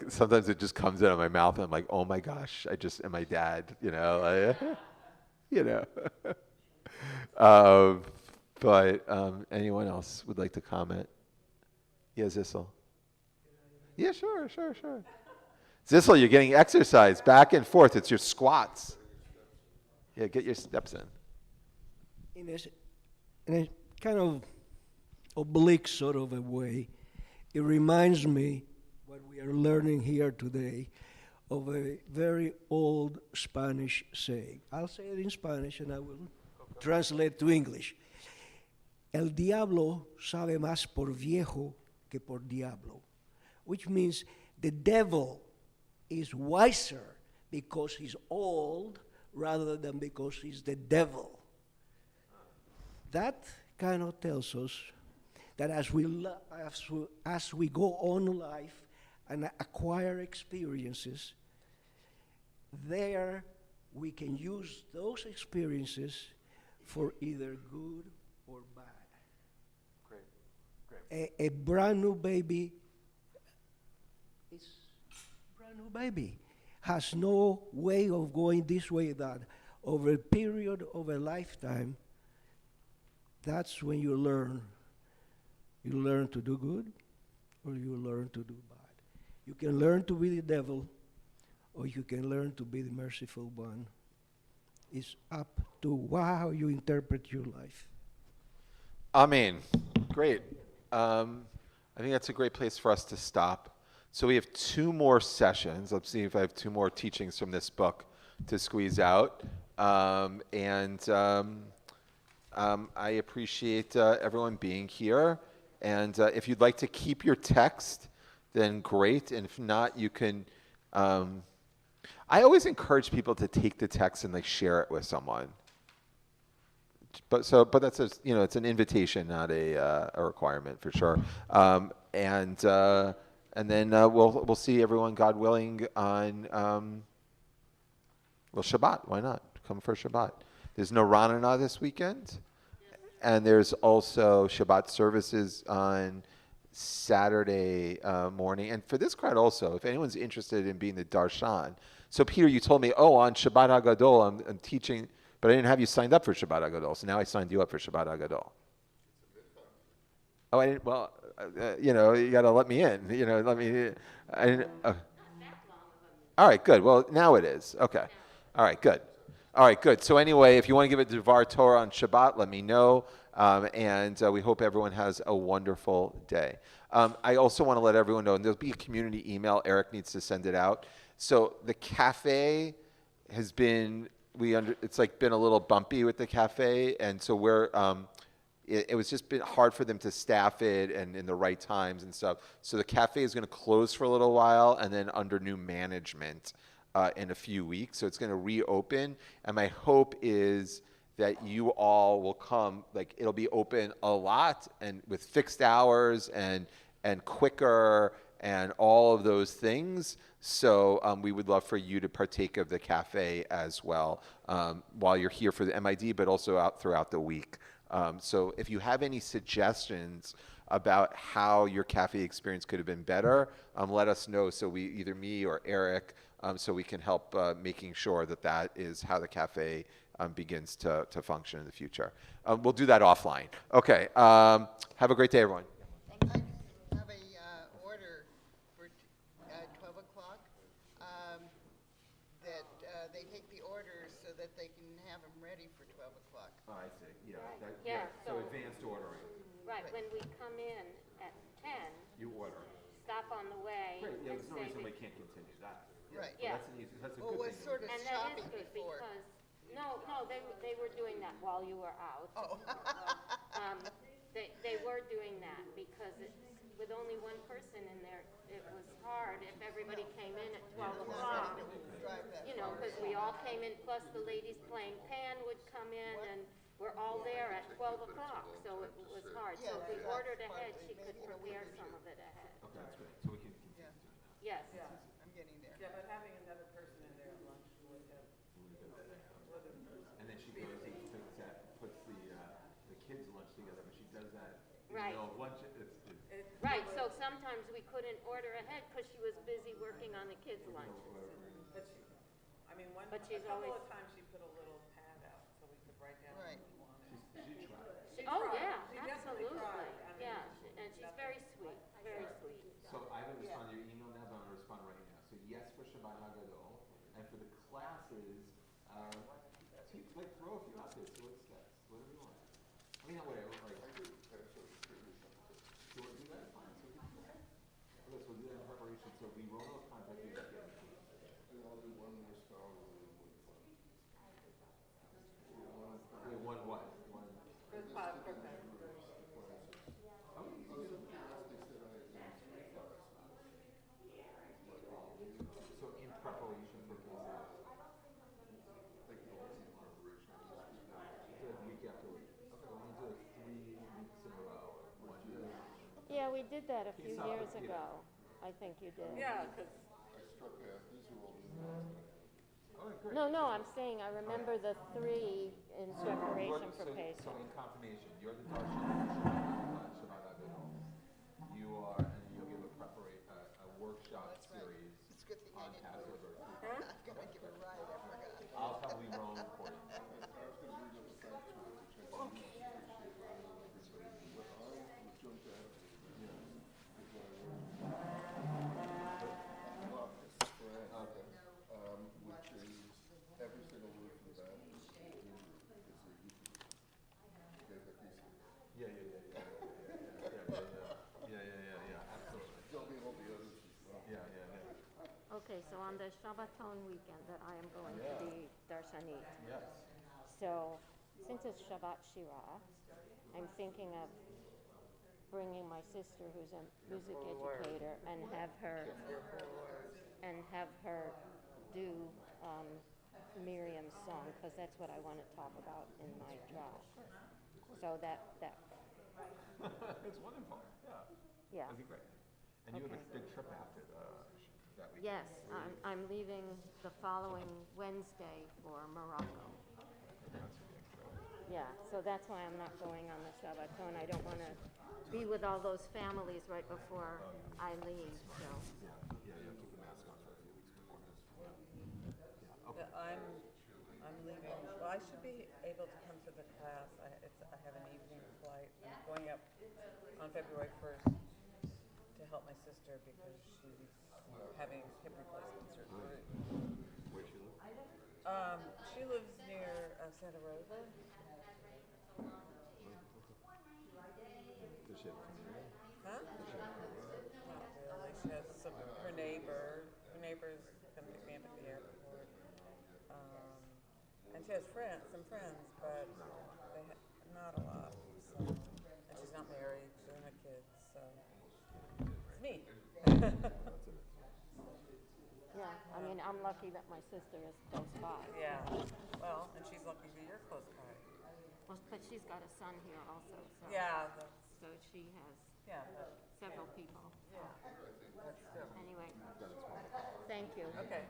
sometimes it just comes out of my mouth and I'm like, oh my gosh, and my dad, But anyone else would like to comment? Yeah, Zissel. Yeah, sure. Zissel, you're getting exercise back and forth. It's your squats. Yeah, get your steps in. In a kind of oblique sort of a way, it reminds me what we are learning here today of a very old Spanish saying. I'll say it in Spanish and I will translate to English. El diablo sabe más por viejo que por diablo, which means the devil is wiser because he's old rather than because he's the devil. That kind of tells us that as we go on in life and acquire experiences, there we can use those experiences for either good or bad. A brand new baby is a brand new baby. Has no way of going this way or that. Over a period of a lifetime, that's when you learn. You learn to do good or you learn to do bad. You can learn to be the devil or you can learn to be the merciful one. It's up to how you interpret your life. Amen. Great. I think that's a great place for us to stop. So we have 2 more sessions. Let's see if I have 2 more teachings from this book to squeeze out. I appreciate everyone being here. And if you'd like to keep your text, then great. And if not, you can. I always encourage people to take the text and like share it with someone. But that's it's an invitation, not a requirement for sure. And then we'll see everyone, God willing, on Shabbat. Why not? Come for Shabbat. There's no Ranana this weekend, and there's also Shabbat services on Saturday morning. And for this crowd also, if anyone's interested in being the darshan. So Peter, you told me, on Shabbat HaGadol I'm teaching. But I didn't have you signed up for Shabbat HaGadol, so now I signed you up for Shabbat HaGadol. Oh, I didn't. Well, you know, you got to let me in. You know, let me. I didn't. All right, good. Well, now it is. Okay. All right, good. All right, good. So anyway, if you want to give it to Dvar Torah on Shabbat, let me know. And we hope everyone has a wonderful day. I also want to let everyone know, and there'll be a community email. Eric needs to send it out. So the cafe has been, it's like been a little bumpy with the cafe. And so it was just been hard for them to staff it and in the right times and stuff. So the cafe is going to close for a little while and then under new management in a few weeks. So it's going to reopen. And my hope is that you all will come, like it'll be open a lot and with fixed hours and quicker and all of those things. So we would love for you to partake of the cafe as well while you're here for the MID, but also out throughout the week. So if you have any suggestions about how your cafe experience could have been better, let us know. So either me or Eric, so we can help making sure that is how the cafe begins to function in the future. We'll do that offline. Okay. Have a great day, everyone. I have a order for 12 o'clock, that they take the orders so that they can have them ready for 12 o'clock. Oh, I see. Yeah. Yeah, So so- advanced ordering. Right, when we come in at 10, You order. stop on the way Great. Yeah, and there's no say reason that- we can't continue that. Right. Yeah. That's a Well, good it was thing. sort of And that choppy is good before. because, no, they were doing that while you were out. Oh. They were doing that because with only one person in there, it was hard if everybody came in at 12 o'clock. Drive that You know, far. because we all came in, plus the ladies playing pan would come in and we're all there at 12 o'clock, so it was hard. So if we Yeah, ordered that's ahead, partly. she could You know, we prepare could some do- of it ahead. Okay, that's great. So we can continue Yeah. doing that. Yes. Yeah, I'm getting there. yeah, but having another person in there at lunch would have, And then she goes and puts the kids' lunch together, but she does that in Right. the middle of lunch. Right, so sometimes we couldn't order ahead because she was busy working on the kids' lunch. but she, I mean, But a she's couple always- of times she put a little pad out so we could write down what Right. we wanted. Oh, tried. yeah, She definitely absolutely. tried. I mean, Yeah, and she's very sweet, very sweet. So I haven't responded to your email now, but I'm going to respond right now. So yes for Shabbat Hagadol, and for the classes, throw a few out there, see what sticks, whatever you want. I mean, not whatever, like. Do you want to do that? Fine, so we can do that. Okay, so we'll do that in preparation, so we will know contact you. I'll do one more scholarly and one fun. Wait, one what? One. First part, first part. So in preparation for cases. The week after week. Okay, we're gonna do it 3 weeks in a row. One day. Yeah, we did that a few Peace out, years Peter. ago. I think you did. Yeah, because I struck out, these are all new ones that Oh, great. No, I'm saying I remember the 3 in preparation for So Pesach. in confirmation, you're the Darshan Shabbat Agadol. You are, and you'll give a workshop That's right. series It's a good thing I on didn't Passover. I've got to give a ride, I forgot. I'll tell we wrong according. which is every single word from the Bible is in Hebrew. Yeah, absolutely. There'll be all the others as well. Yeah. Okay, so on the Shabbaton weekend that I am going to be Darshanit. Yes. So, since it's Shabbat Shira, I'm thinking of bringing my sister, who's a music educator, and have her do Miriam's song, because that's what I want to talk about in my drash. So that It's wonderful. yeah. That'd be great. And you have a big trip after that week. Yes, I'm leaving the following Wednesday for Morocco. Yeah, so that's why I'm not going on the Shabbaton. I don't want to be with all those families right before I leave, so. Yeah, you have to keep the mask on for a few weeks before this. I'm leaving, well, I should be able to come to the class. I have an evening flight. I'm going up on February 1st to help my sister because she's having hip replacement surgery. Where she live? She lives near Santa Rosa. Does she have family? Huh? Not really. She has her neighbor's gonna pick me up at the airport. And she has some friends, but not a lot. So. And she's not married. She doesn't have kids. So it's me. Yeah, I mean, I'm lucky that my sister is close by. Yeah. Well, and she's lucky that you're close by. Well, but she's got a son here also, so. Yeah. So she has Yeah. But, several people. yeah. But still. Anyway, thank you. Okay.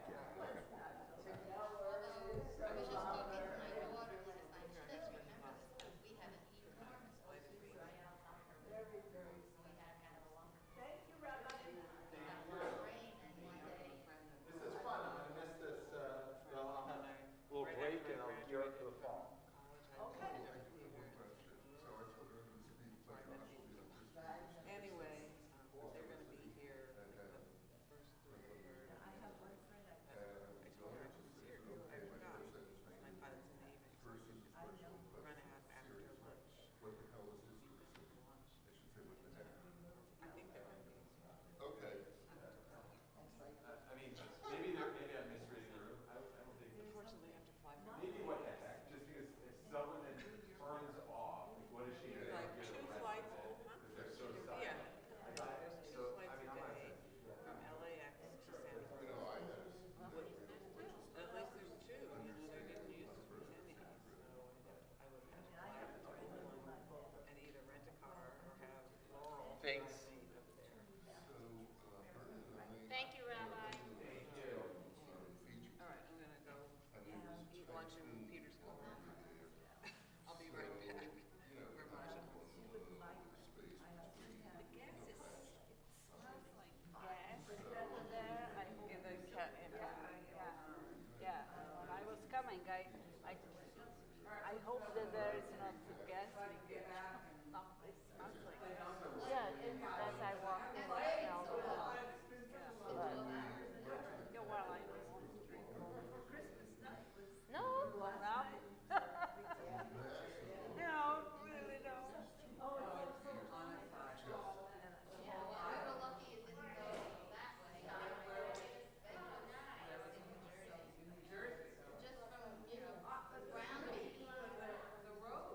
I was just talking to my daughter last night, she doesn't remember this, but we had an enormous ice cream. Thank you, Rabbi. We got a lot of rain and one day. This is fun. I'm gonna miss this. Well, I'll have a little break and I'll gear up for the fall. Okay. Anyway, they're going to be here like the first 3 years. I have one friend I I told her she was here. I forgot. My pilot's in the evening. So we're going to have after lunch. What the hell is this? I think they're going to be. Okay. I mean, maybe I'm misreading the room. I don't think. Unfortunately, I have to fly from Maybe what the heck? Just because if someone then turns off, like, what is she gonna like get 2 arrested flights. for? Huh? 'Cause they're so Yeah. silent. There's 2 flights a day from LAX to San Francisco. At least there's 2. They're getting used to Sydney. So I would have to fly to Oakland and either rent a car or have Laurel Thanks. drive me up there. Thank you, Rabbi. All right, I'm gonna go eat lunch in Peter's Corner. I'll be right back. Where Maja is. The gas is, it smells like gas over there. In the yeah. When I was coming, I hope that there is not gas leakage. No, it smells like gas. Yeah, as I walked in, I smelled it. But, Yeah, well, I don't want to drink more for Christmas. no, Well, now. No, really don't. Oh, it's so on a side. We were lucky it didn't go that way. Just from, you know, the ground being. The road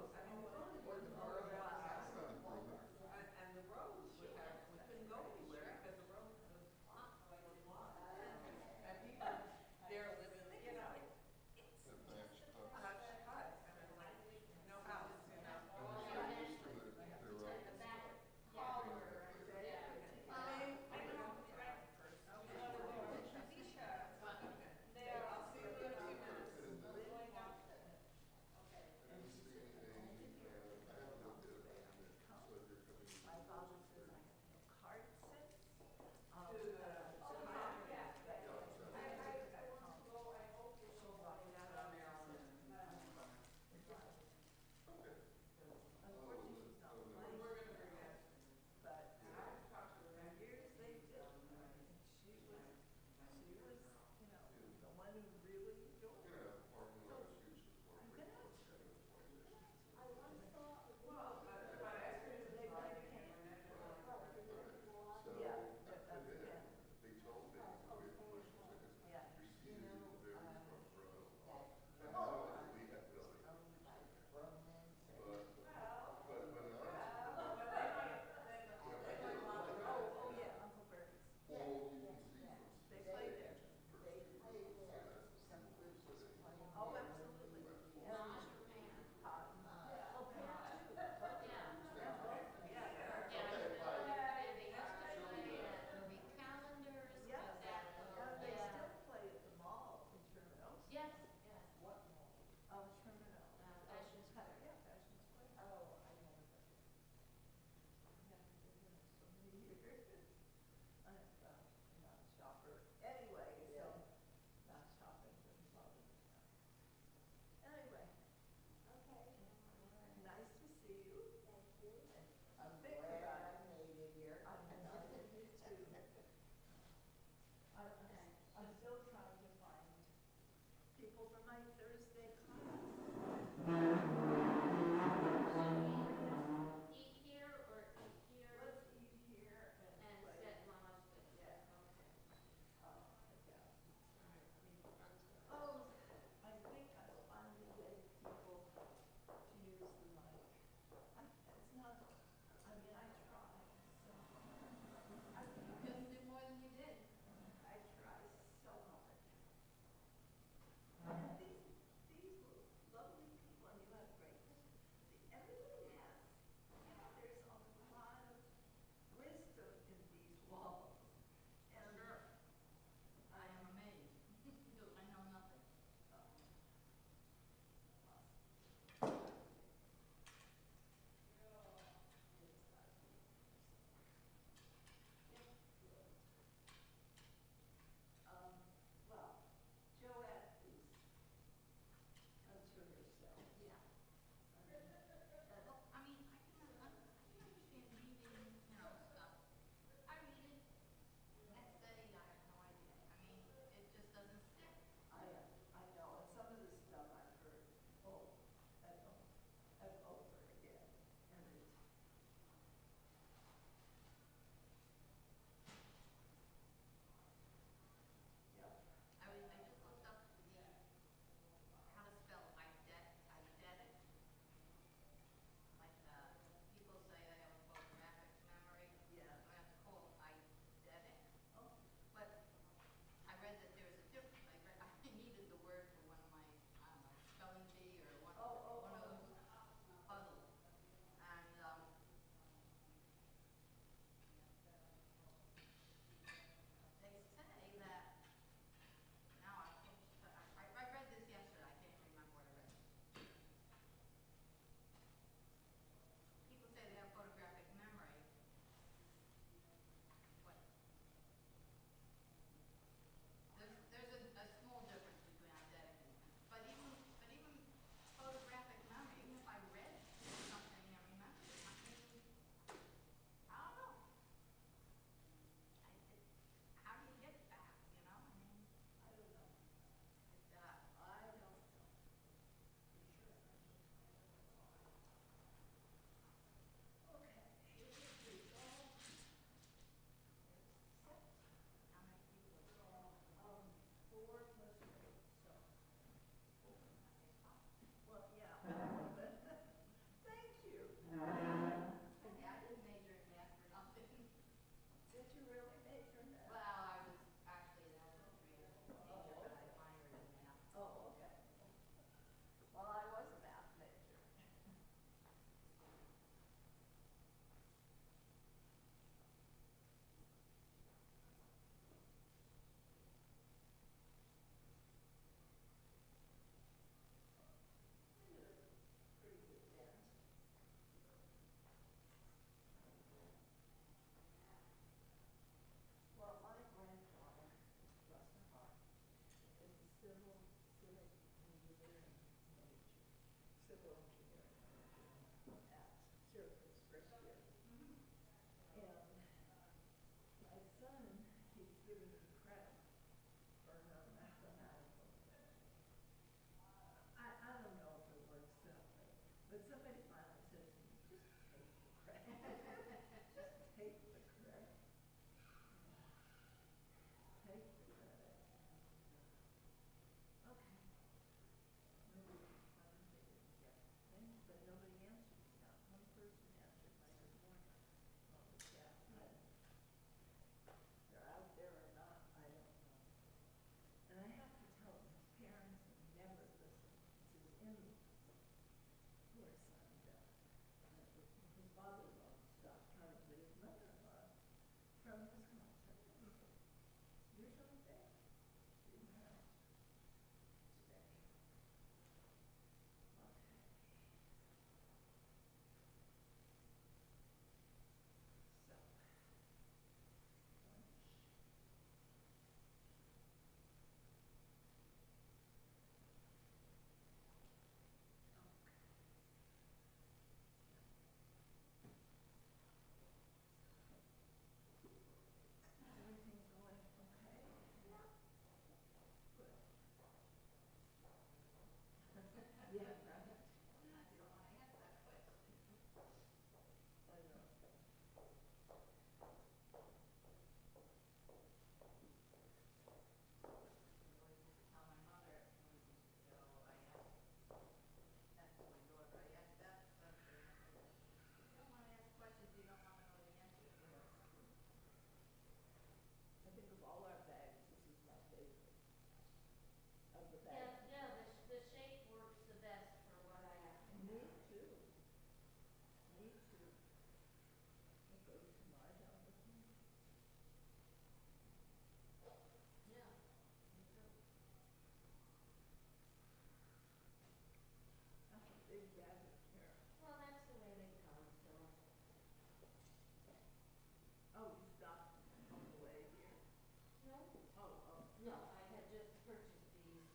No, I had just purchased these,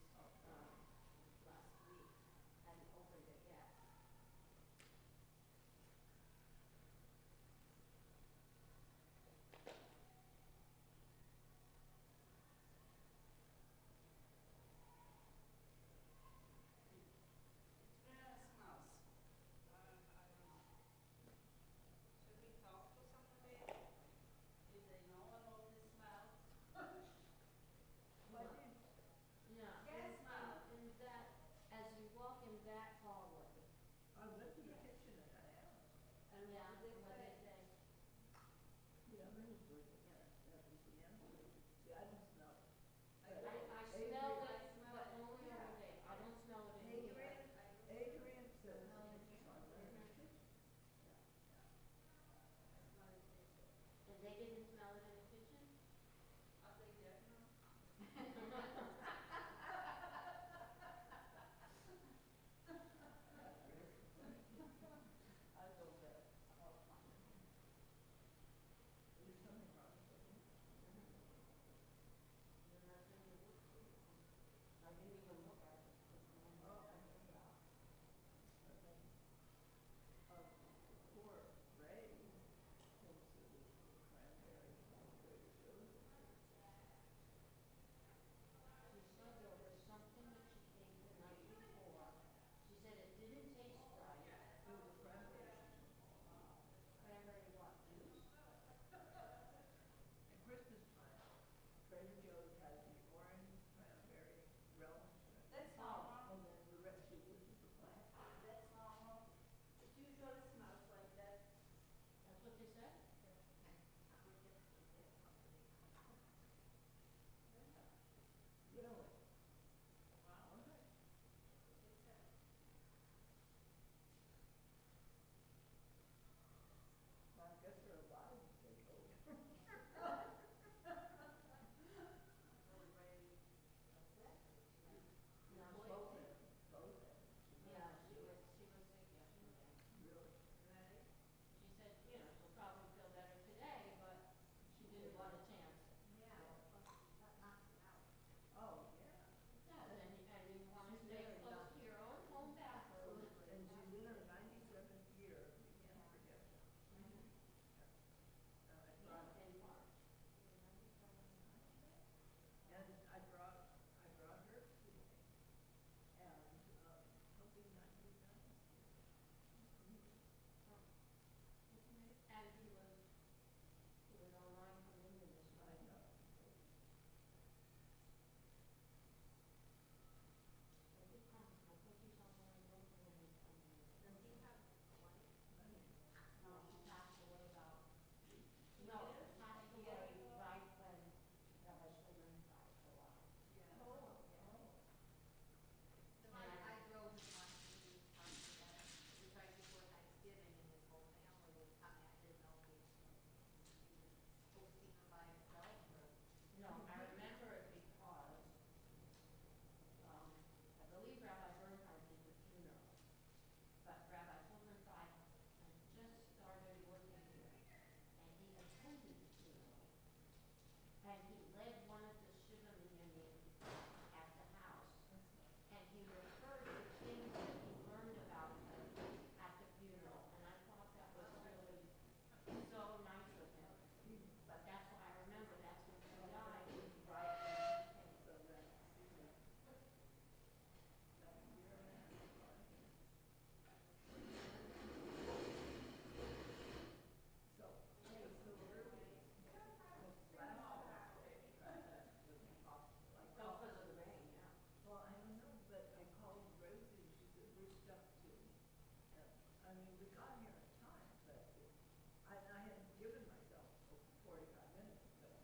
last week, hadn't opened it yet. It's very smells. I don't know. Should we talk to somebody? Do they know about the smell? What did, Yeah. Gas smell. In that, as you walk in that hallway. I went to the kitchen and I asked, And Yeah, what did what they they say? the oven was working, yeah, that was the answer. See, I don't smell it. I But smell Adrian- it, but only over there. I don't smell it in here. Adrian says it's on there in the kitchen. And they didn't smell it in the kitchen? Are they dead now? I go there, I'll find it. There's something wrong with it. I didn't even look at it. Poor Ray thinks it was the cranberry, Trader Joe's. She said there was something that she ate the night before. She said it didn't taste right. It was a cranberry. Cranberry what, juice? At Christmas time, Trader Joe's had the orange cranberry relish. That's normal. And then the rest you put in the plant. That's normal. It usually smells like that. That's what they said? Really? Wow. Well, I guess they're alive, they told her. No, Both of them, both of them. yeah, she was sick yesterday. Really? She said, you know, she'll probably feel better today, but she didn't want to chance it. Oh, yeah. Yeah, and you want to She's stay very close young. to your own home bathroom. And she's in her 97th year, we can't forget that. I brought, In March. and I brought her today, and, hoping 99. And he was online from India this I morning. know. I did come, I think he's on the way over and, does he have one? No, she passed away about, no, passed away right when Rabbi Shulman died for a while. I drove him once to do something together. It was right before Thanksgiving and his whole family was coming. I didn't know if he was hosting them by himself or. No, I remember it because, I believe Rabbi Bernhardt did the funeral, but Rabbi Shulman had just started working here, and he attended the funeral. And he led one of the Shiva Minyanim at the house, and he referred to things that he learned about him at the funeral, and I thought that was really so nice of him. But that's why I remember, that's when he died, right when he came. So that's, that's a year and a half. So, hey, so early, Oh, because of the rain, yeah. well, I don't know, but I called Rosie, she said, we're stuck too. And, I mean, we got here in time, but I hadn't given myself 45 minutes, but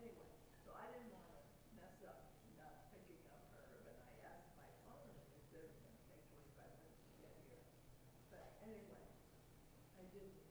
anyway, so I didn't want to mess up not picking up her, but I asked my phone and it said it's going to take 45 minutes to get here. But anyway, I didn't